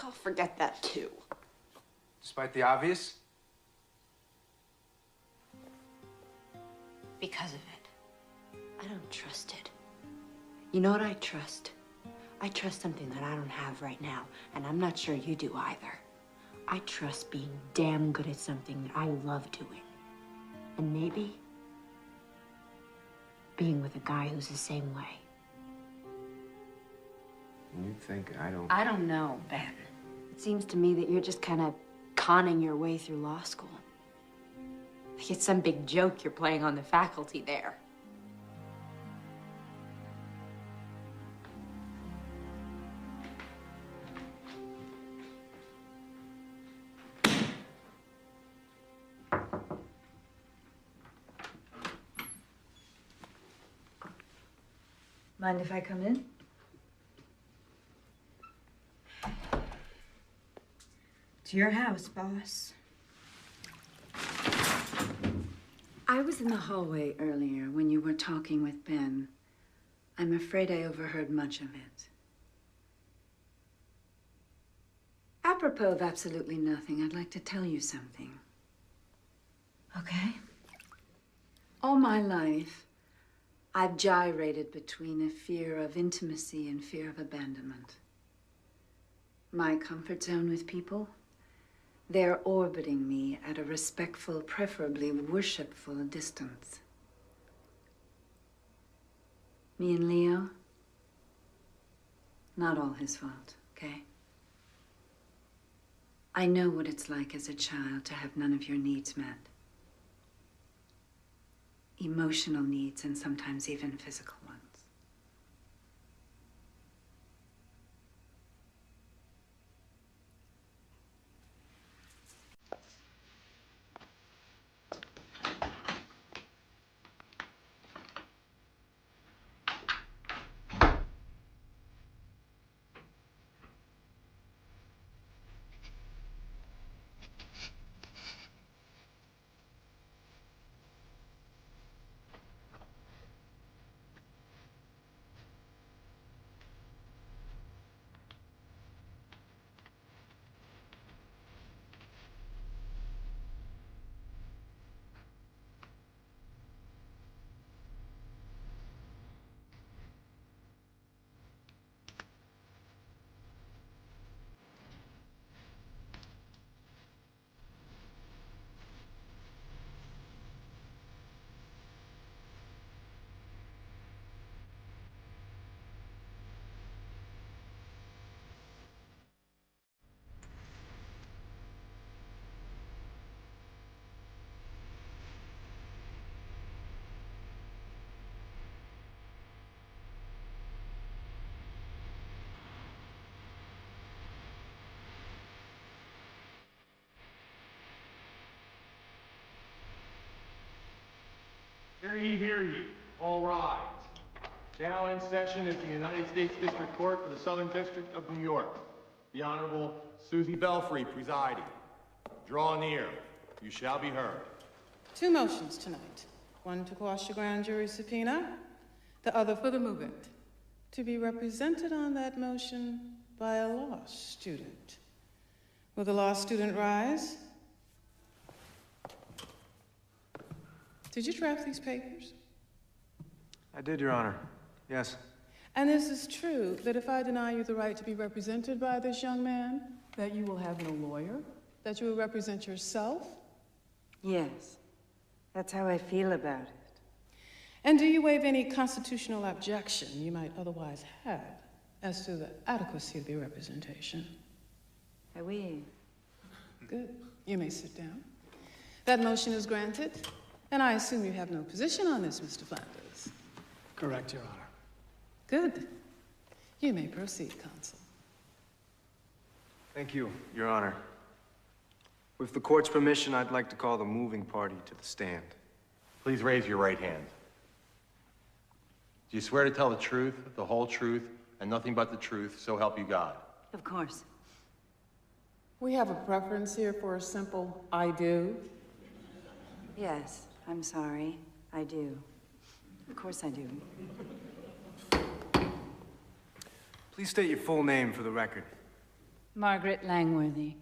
I'll forget that too. Despite the obvious? Because of it. I don't trust it. You know what I trust? I trust something that I don't have right now, and I'm not sure you do either. I trust being damn good at something that I love doing. And maybe being with a guy who's the same way. You think I don't... I don't know, Ben. It seems to me that you're just kind of conning your way through law school. Like it's some big joke you're playing on the faculty there. Mind if I come in? It's your house, boss. I was in the hallway earlier when you were talking with Ben. I'm afraid I overheard much of it. Apropos of absolutely nothing, I'd like to tell you something. Okay? All my life, I've gyrated between a fear of intimacy and fear of abandonment. My comfort zone with people, they're orbiting me at a respectful, preferably worshipful distance. Me and Leo, not all his fault, okay? I know what it's like as a child to have none of your needs met. Emotional needs and sometimes even physical ones. hear you. All rise. Now in session at the United States District Court for the Southern District of New York. The Honorable Susie Belfry presiding. Draw near. You shall be heard. Two motions tonight. One to quash the grand jury subpoena, the other for the movement. To be represented on that motion by a law student. Will the law student rise? Did you draft these papers? I did, Your Honor. Yes. And this is true, that if I deny you the right to be represented by this young man, that you will have no lawyer? That you will represent yourself? Yes. That's how I feel about it. And do you waive any constitutional objection you might otherwise have as to the adequacy of your representation? I waive. Good. You may sit down. That motion is granted, and I assume you have no position on this, Mr. Flanders. Correct, Your Honor. Good. You may proceed, counsel. Thank you, Your Honor. With the court's permission, I'd like to call the moving party to the stand. Please raise your right hand. Do you swear to tell the truth, the whole truth, and nothing but the truth, so help you God? Of course. We have a preference here for a simple I do. Yes, I'm sorry. I do. Of course I do. Please state your full name for the record. Margaret Langworthy.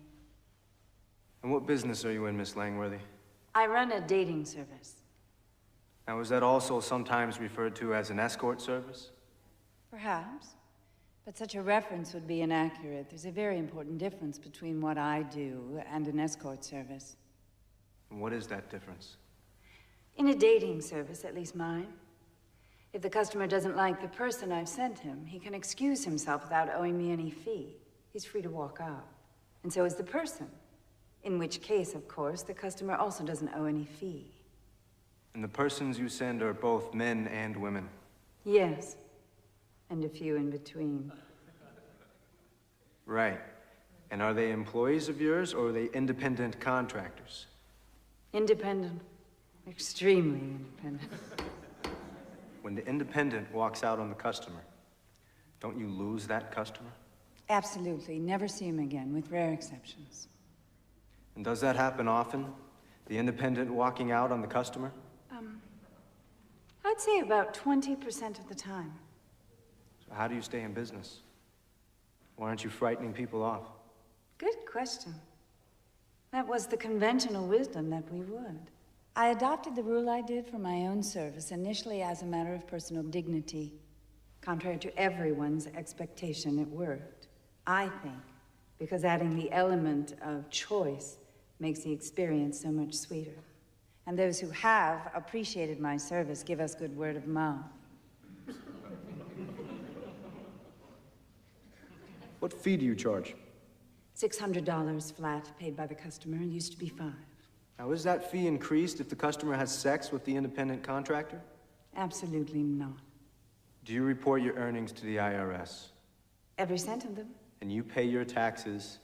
And what business are you in, Miss Langworthy? I run a dating service. Now, is that also sometimes referred to as an escort service? Perhaps. But such a reference would be inaccurate. There's a very important difference between what I do and an escort service. And what is that difference? In a dating service, at least mine, if the customer doesn't like the person I've sent him, he can excuse himself without owing me any fee. He's free to walk out. And so is the person. In which case, of course, the customer also doesn't owe any fee. And the persons you send are both men and women? Yes. And a few in between. Right. And are they employees of yours, or are they independent contractors? Independent. Extremely independent. When the independent walks out on the customer, don't you lose that customer? Absolutely. Never see him again, with rare exceptions. And does that happen often? The independent walking out on the customer? I'd say about 20% of the time. So how do you stay in business? Why aren't you frightening people off? Good question. That was the conventional wisdom that we would. I adopted the rule I did for my own service, initially as a matter of personal dignity. Contrary to everyone's expectation, it worked. I think, because adding the element of choice makes the experience so much sweeter. And those who have appreciated my service give us good word of mouth. What fee do you charge? $600 flat, paid by the customer. It used to be $5. Now, is that fee increased if the customer has sex with the independent contractor? Absolutely not. Do you report your earnings to the IRS? Every cent of them. And you pay your taxes,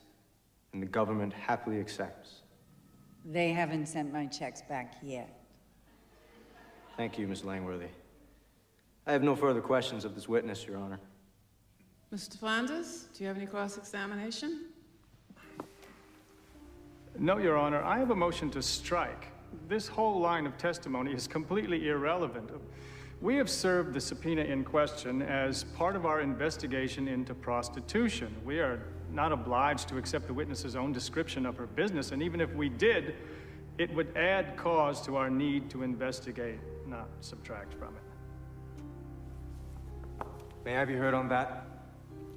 and the government happily accepts? They haven't sent my checks back yet. Thank you, Miss Langworthy. I have no further questions of this witness, Your Honor. Mr. Flanders, do you have any cross-examination? No, Your Honor. I have a motion to strike. This whole line of testimony is completely irrelevant. We have served the subpoena in question as part of our investigation into prostitution. We are not obliged to accept the witness's own description of her business, and even if we did, it would add cause to our need to investigate, not subtract from it. May I be heard on that?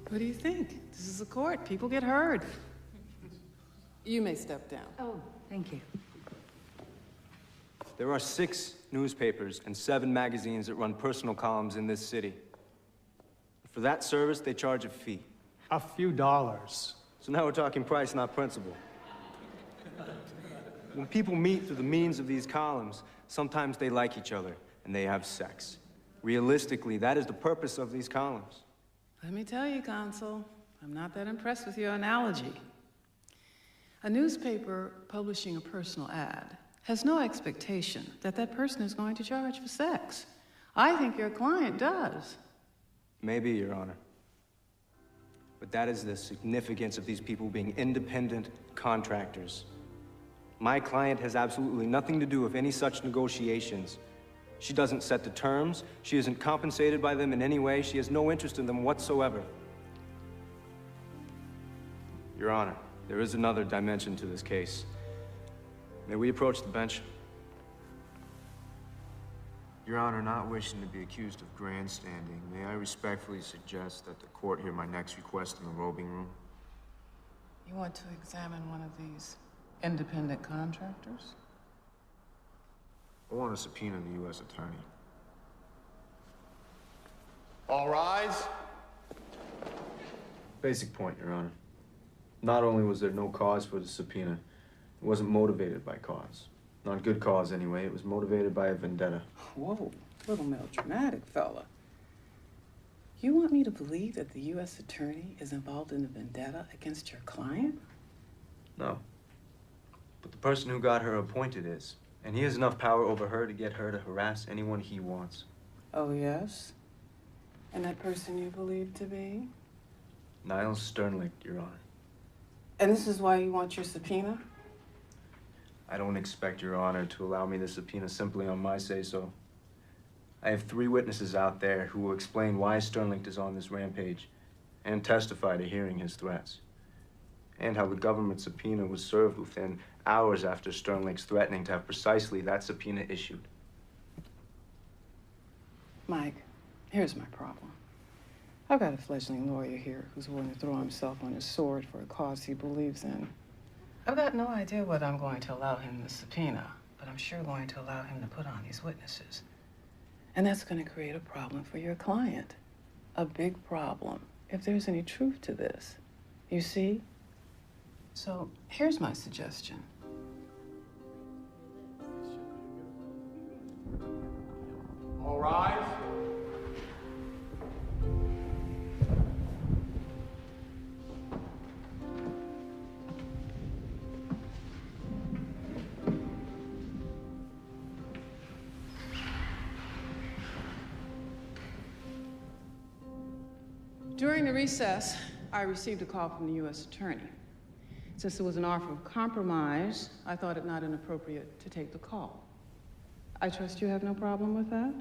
What do you think? This is a court. People get heard. You may step down. Oh, thank you. There are 6 newspapers and 7 magazines that run personal columns in this city. For that service, they charge a fee. A few dollars. So now we're talking price, not principle. When people meet through the means of these columns, sometimes they like each other and they have sex. Realistically, that is the purpose of these columns. Let me tell you, Consul, I'm not that impressed with your analogy. A newspaper publishing a personal ad has no expectation that that person is going to charge for sex. I think your client does. Maybe, Your Honor. But that is the significance of these people being independent contractors. My client has absolutely nothing to do with any such negotiations. She doesn't set the terms. She isn't compensated by them in any way. She has no interest in them whatsoever. Your Honor, there is another dimension to this case. May we approach the bench? Your Honor, not wishing to be accused of grandstanding, may I respectfully suggest that the court hear my next request in the robing room? You want to examine one of these independent contractors? I want to subpoena the U.S. attorney. All rise. Basic point, Your Honor. Not only was there no cause for the subpoena, it wasn't motivated by cause. Not good cause, anyway. It was motivated by a vendetta. Whoa, little melodramatic fella. You want me to believe that the U.S. attorney is involved in a vendetta against your client? No. But the person who got her appointed is. And he has enough power over her to get her to harass anyone he wants. Oh, yes? And that person you believe to be? Niles Sternlicht, Your Honor. And this is why you want your subpoena? I don't expect Your Honor to allow me the subpoena simply on my say-so. I have 3 witnesses out there who will explain why Sternlicht is on this rampage and testify to hearing his threats. And how the government subpoena was served within hours after Sternlicht's threatening to have precisely that subpoena issued. Mike, here's my problem. I've got a fledgling lawyer here who's willing to throw himself on his sword for a cause he believes in. I've got no idea what I'm going to allow him to subpoena, but I'm sure going to allow him to put on these witnesses. And that's going to create a problem for your client. A big problem, if there's any truth to this. You see? So here's my suggestion. All rise. During the recess, I received a call from the U.S. attorney. Since it was an offer of compromise, I thought it not inappropriate to take the call. I trust you have no problem with that?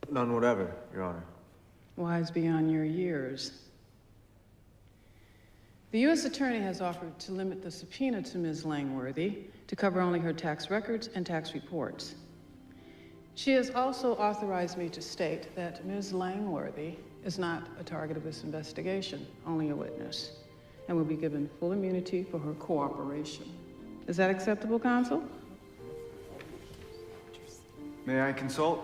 None whatever, Your Honor. Wise beyond your years. The U.S. attorney has offered to limit the subpoena to Ms. Langworthy to cover only her tax records and tax reports. She has also authorized me to state that Ms. Langworthy is not a target of this investigation, only a witness, and will be given full immunity for her cooperation. Is that acceptable, counsel? May I consult?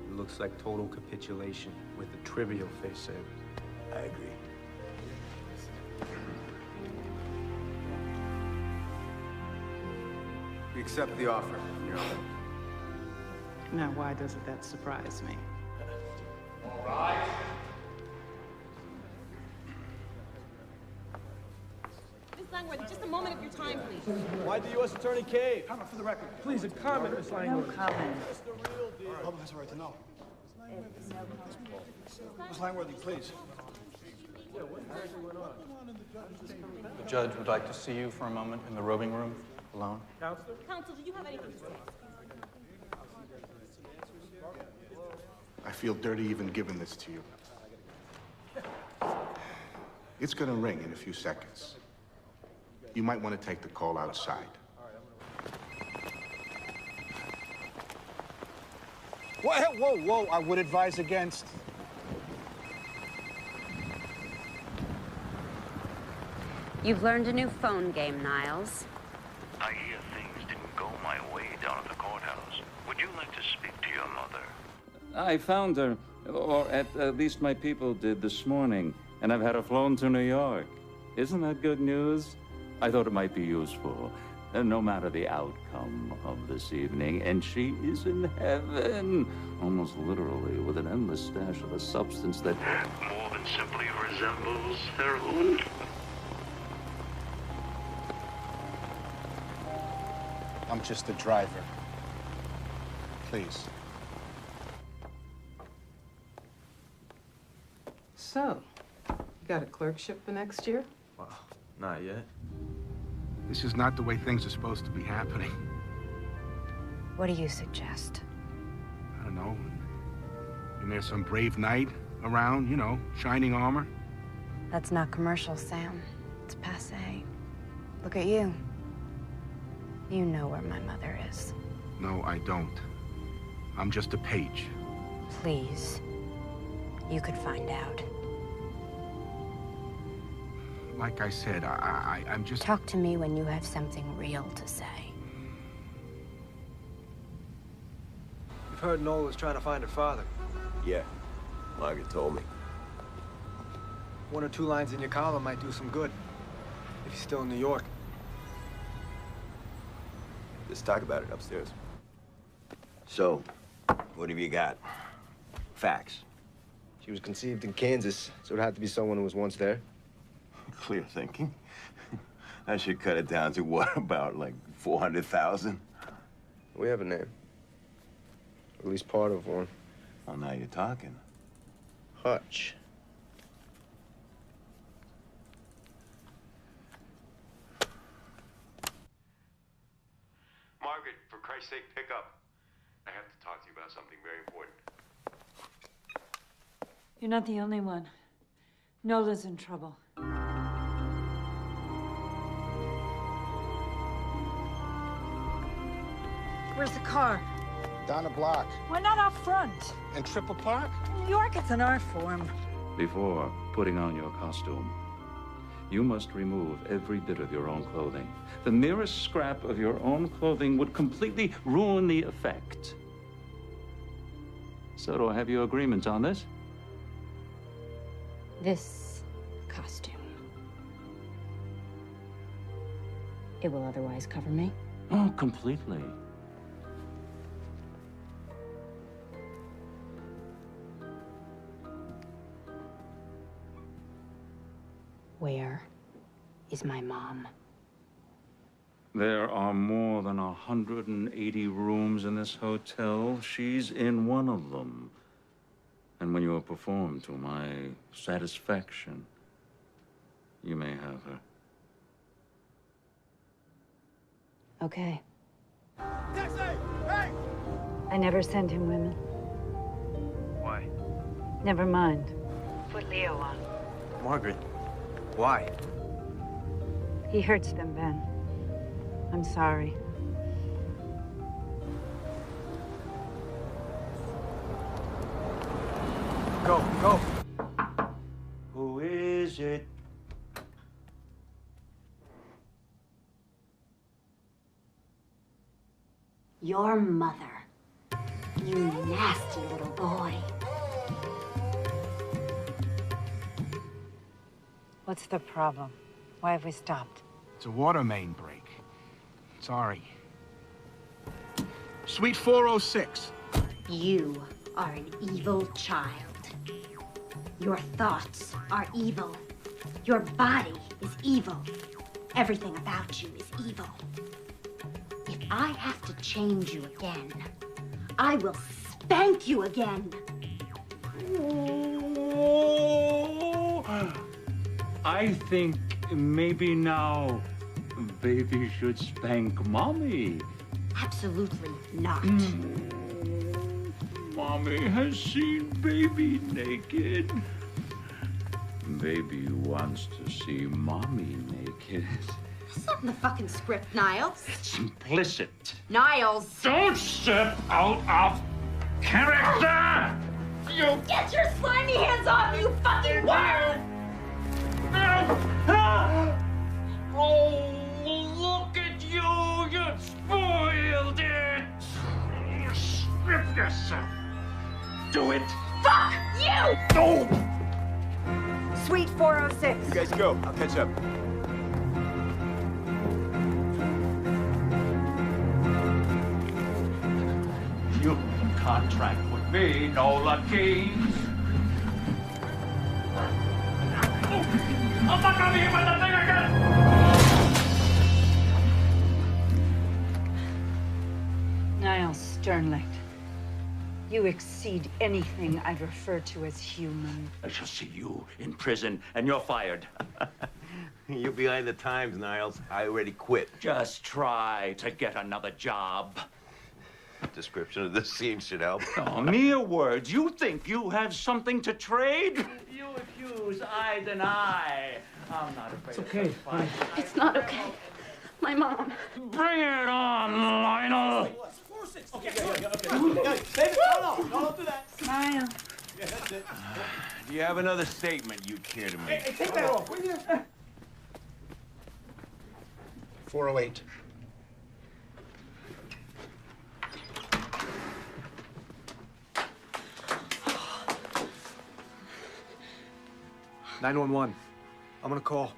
It looks like total capitulation with a trivial face saver. I agree. We accept the offer, Your Honor. Now, why doesn't that surprise me? All rise. Miss Langworthy, just a moment of your time, please. Why'd the U.S. Attorney cave? Comment for the record. Please, a comment, Miss Langworthy. No comment. That's the real deal. The public has a right to know. Miss Langworthy, please. The judge would like to see you for a moment in the robing room, alone. Counselor? Counsel, do you have anything to say? I feel dirty even giving this to you. It's gonna ring in a few seconds. You might want to take the call outside. Whoa, whoa, I would advise against. You've learned a new phone game, Niles. I hear things didn't go my way down at the courthouse. Would you like to speak to your mother? I found her, or at least my people did this morning, and I've had her flown to New York. Isn't that good news? I thought it might be useful. And no matter the outcome of this evening, and she is in heaven, almost literally, with an endless stash of a substance that More than simply resembles heroin. I'm just a driver. Please. So, you got a clerkship for next year? Well, not yet. This is not the way things are supposed to be happening. What do you suggest? I don't know. And there's some brave knight around, you know, shining armor. That's not commercial, Sam. It's passé. Look at you. You know where my mother is. No, I don't. I'm just a page. Please. You could find out. Like I said, I'm just... Talk to me when you have something real to say. You've heard Nola's trying to find her father. Yeah, Margaret told me. 1 or 2 lines in your column might do some good. If he's still in New York. Let's talk about it upstairs. So, what have you got? Facts. She was conceived in Kansas, so it'd have to be someone who was once there. Clear thinking. I should cut it down to what, about like 400,000? We have a name. At least part of one. Well, now you're talking. Hutch. Margaret, for Christ's sake, pick up. I have to talk to you about something very important. You're not the only one. Nola's in trouble. Where's the car? Down the block. Why not out front? And Triple Park? In New York, it's an art form. Before putting on your costume, you must remove every bit of your own clothing. The merest scrap of your own clothing would completely ruin the effect. So do I have your agreement on this? This costume. It will otherwise cover me? Oh, completely. Where is my mom? There are more than 180 rooms in this hotel. She's in one of them. And when you have performed to my satisfaction, you may have her. Okay. Taxi! Hey! I never send him women. Why? Never mind. Put Leo on. Margaret, why? He hurts them, Ben. I'm sorry. Go, go. Who is it? Your mother. You nasty little boy. What's the problem? Why have we stopped? It's a water main break. Sorry. Suite 406. You are an evil child. Your thoughts are evil. Your body is evil. Everything about you is evil. If I have to change you again, I will spank you again. I think maybe now baby should spank mommy. Absolutely not. Mommy has seen baby naked. Baby wants to see mommy naked. That's not in the fucking script, Niles. It's implicit. Niles! Don't step out of character! You Get your slimy hands off, you fucking worm! Oh, look at you! You spoiled it! Strip yourself. Do it. Fuck you! No! Suite 406. You guys go. I'll catch up. contract with me, Nola Keynes. I'm not gonna be hit by the thing again! Niles Sternlicht, you exceed anything I'd refer to as human. I shall see you in prison, and you're fired. You're behind the times, Niles. I already quit. Just try to get another job. Description of this scene should help. Oh, mere words. You think you have something to trade? You accuse, I deny. I'm not afraid. It's okay. Fine. It's not okay. My mom. Bring it on, Lionel. Okay. David, no, don't do that. Smile. Yeah, that's it. Do you have another statement you care to make? Hey, take that off, will you? 408. $911. I'm gonna call.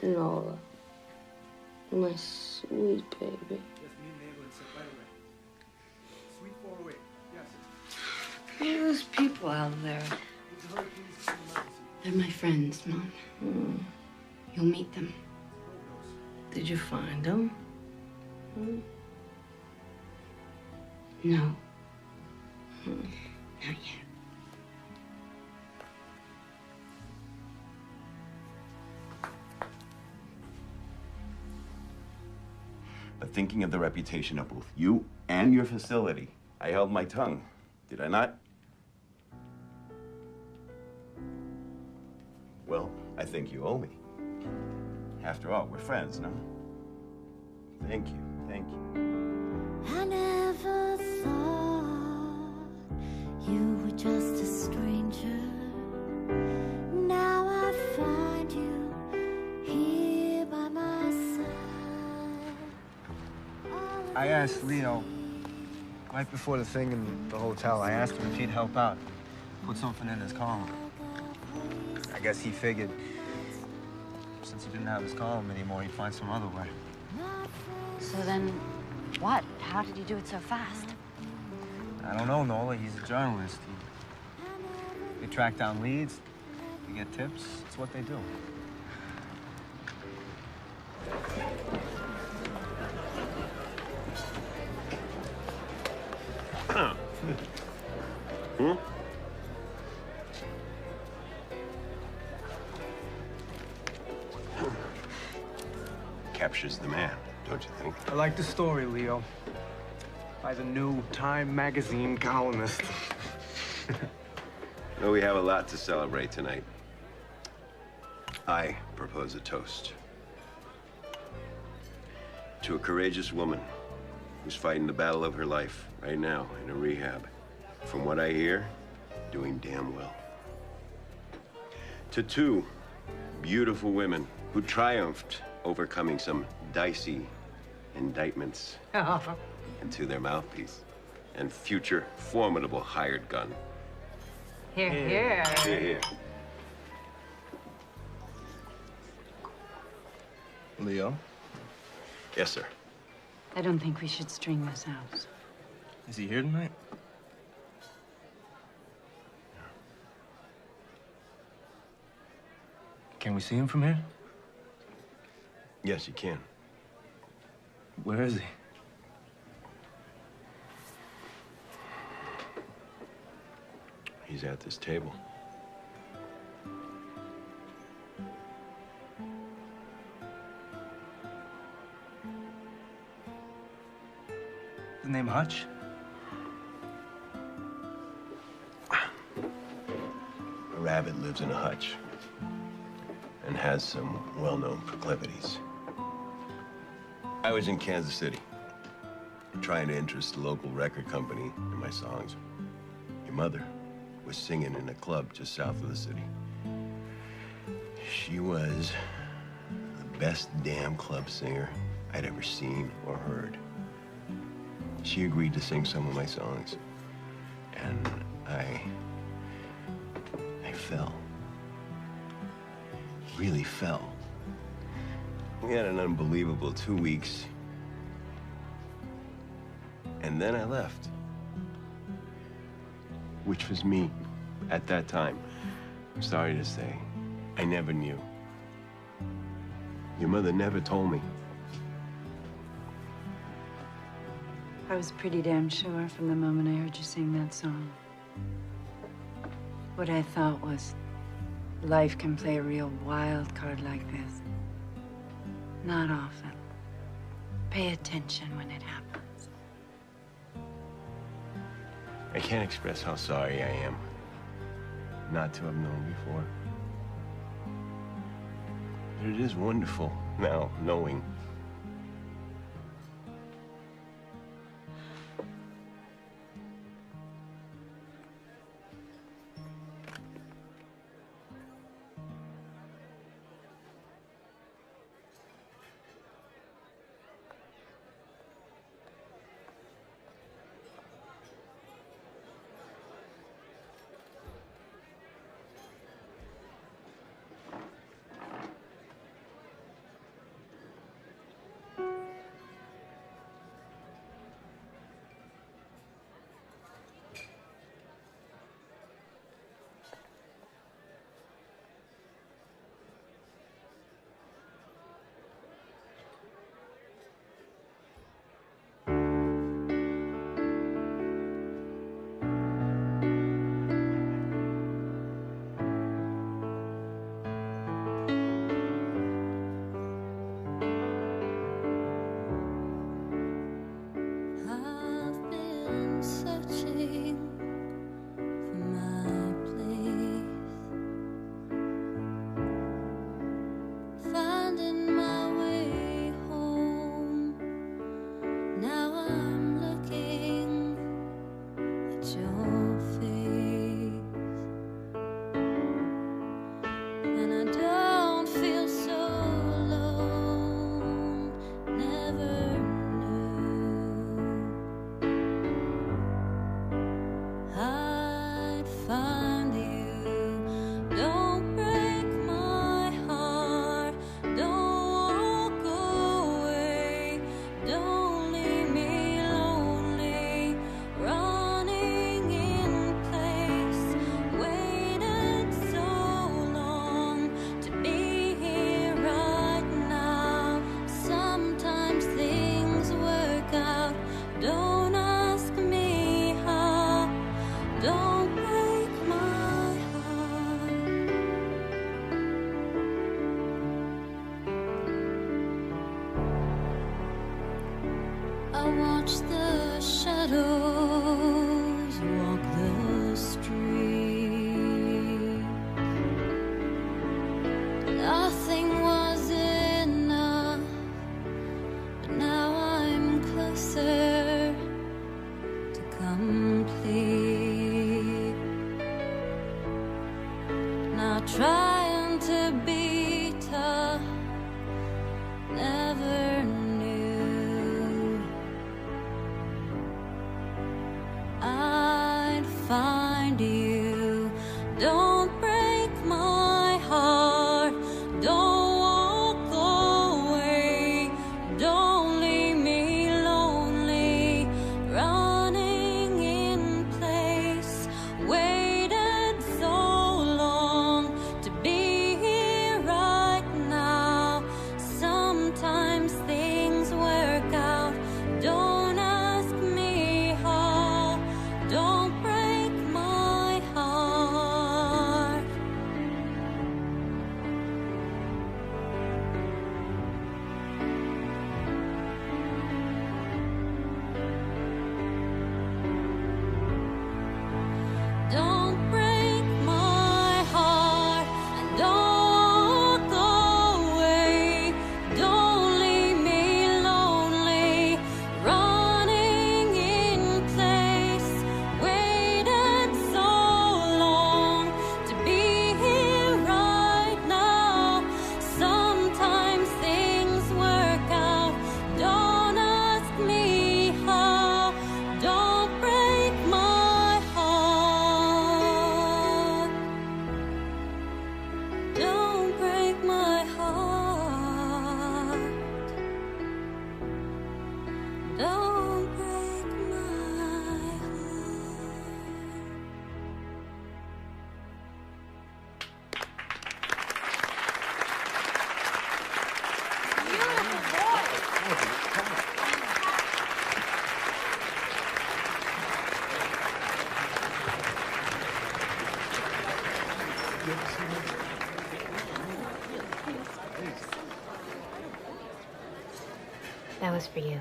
Nola. My sweet baby. What are those people out there? They're my friends, Mom. You'll meet them. Did you find them? No. Not yet. But thinking of the reputation of both you and your facility, I held my tongue. Did I not? Well, I think you owe me. After all, we're friends, no? Thank you, thank you. I never thought you were just a stranger. Now I find you here by my side. I asked Leo, right before the thing in the hotel, I asked him if he'd help out. Put something in his column. I guess he figured since he didn't have his column anymore, he'd find some other way. So then, what? How did he do it so fast? I don't know, Nola. He's a journalist. They track down leads, they get tips. It's what they do. Captures the man, don't you think? I like the story, Leo. By the new Time magazine columnist. Well, we have a lot to celebrate tonight. I propose a toast to a courageous woman who's fighting the battle of her life right now in a rehab. From what I hear, doing damn well. To two beautiful women who triumphed overcoming some dicey indictments. And to their mouthpiece and future formidable hired gun. Here, here. Here, here. Leo? Yes, sir. I don't think we should string this out. Is he here tonight? Can we see him from here? Yes, you can. Where is he? He's at this table. The name Hutch? A rabbit lives in a hutch and has some well-known proclivities. I was in Kansas City, trying to interest the local record company in my songs. Your mother was singing in a club just south of the city. She was the best damn club singer I'd ever seen or heard. She agreed to sing some of my songs, and I fell. Really fell. We had an unbelievable 2 weeks. And then I left. which was me at that time. I'm sorry to say, I never knew. Your mother never told me. I was pretty damn sure from the moment I heard you sing that song. What I thought was, life can play a real wild card like this. Not often. Pay attention when it happens. I can't express how sorry I am not to have known before. But it is wonderful now, knowing. I've been searching for my place, finding my way home. Now I'm looking at your face, and I don't feel so alone. Never I'd find you. Don't break my heart. Don't walk away. Don't leave me lonely. Running in place. Waited so long to be here right now. Sometimes things work out. Don't ask me how. Don't break my heart. I watch the shadows walk the street. Nothing was enough, but now I'm closer to complete. Not trying to be tough, never knew I'd find you. That was for you.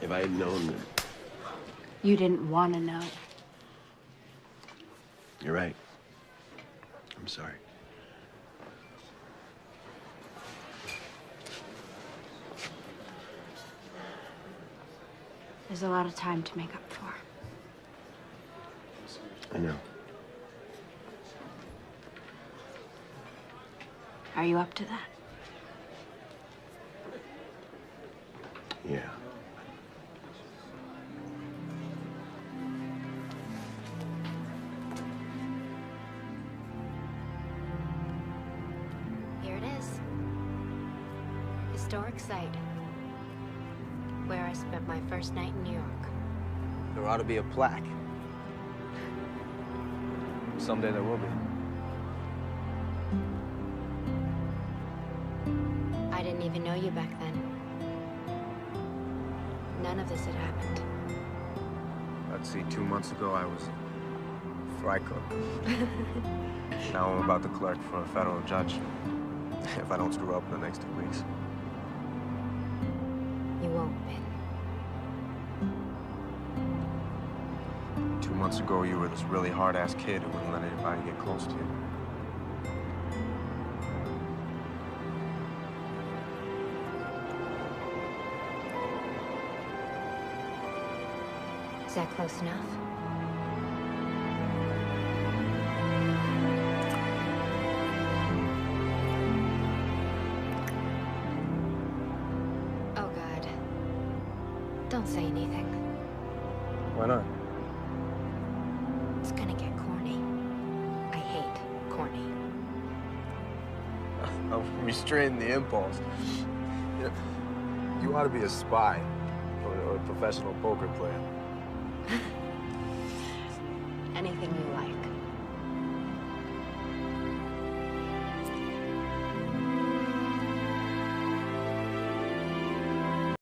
If I had known that... You didn't want to know. You're right. I'm sorry. There's a lot of time to make up for. I know. Are you up to that? Yeah. Here it is. Historic site. Where I spent my first night in New York. There ought to be a plaque. Someday there will be. I didn't even know you back then. None of this had happened. Let's see, 2 months ago I was a fry cook. Now I'm about to clerk for a federal judge. If I don't screw up in the next 2 weeks. You won't, Ben. 2 months ago, you were this really hard-ass kid who wouldn't let anybody get close to you. Is that close enough? Oh, God. Don't say anything. Why not? It's gonna get corny. I hate corny. I'm restraining the impulse. You know, you ought to be a spy or a professional poker player. Anything you like.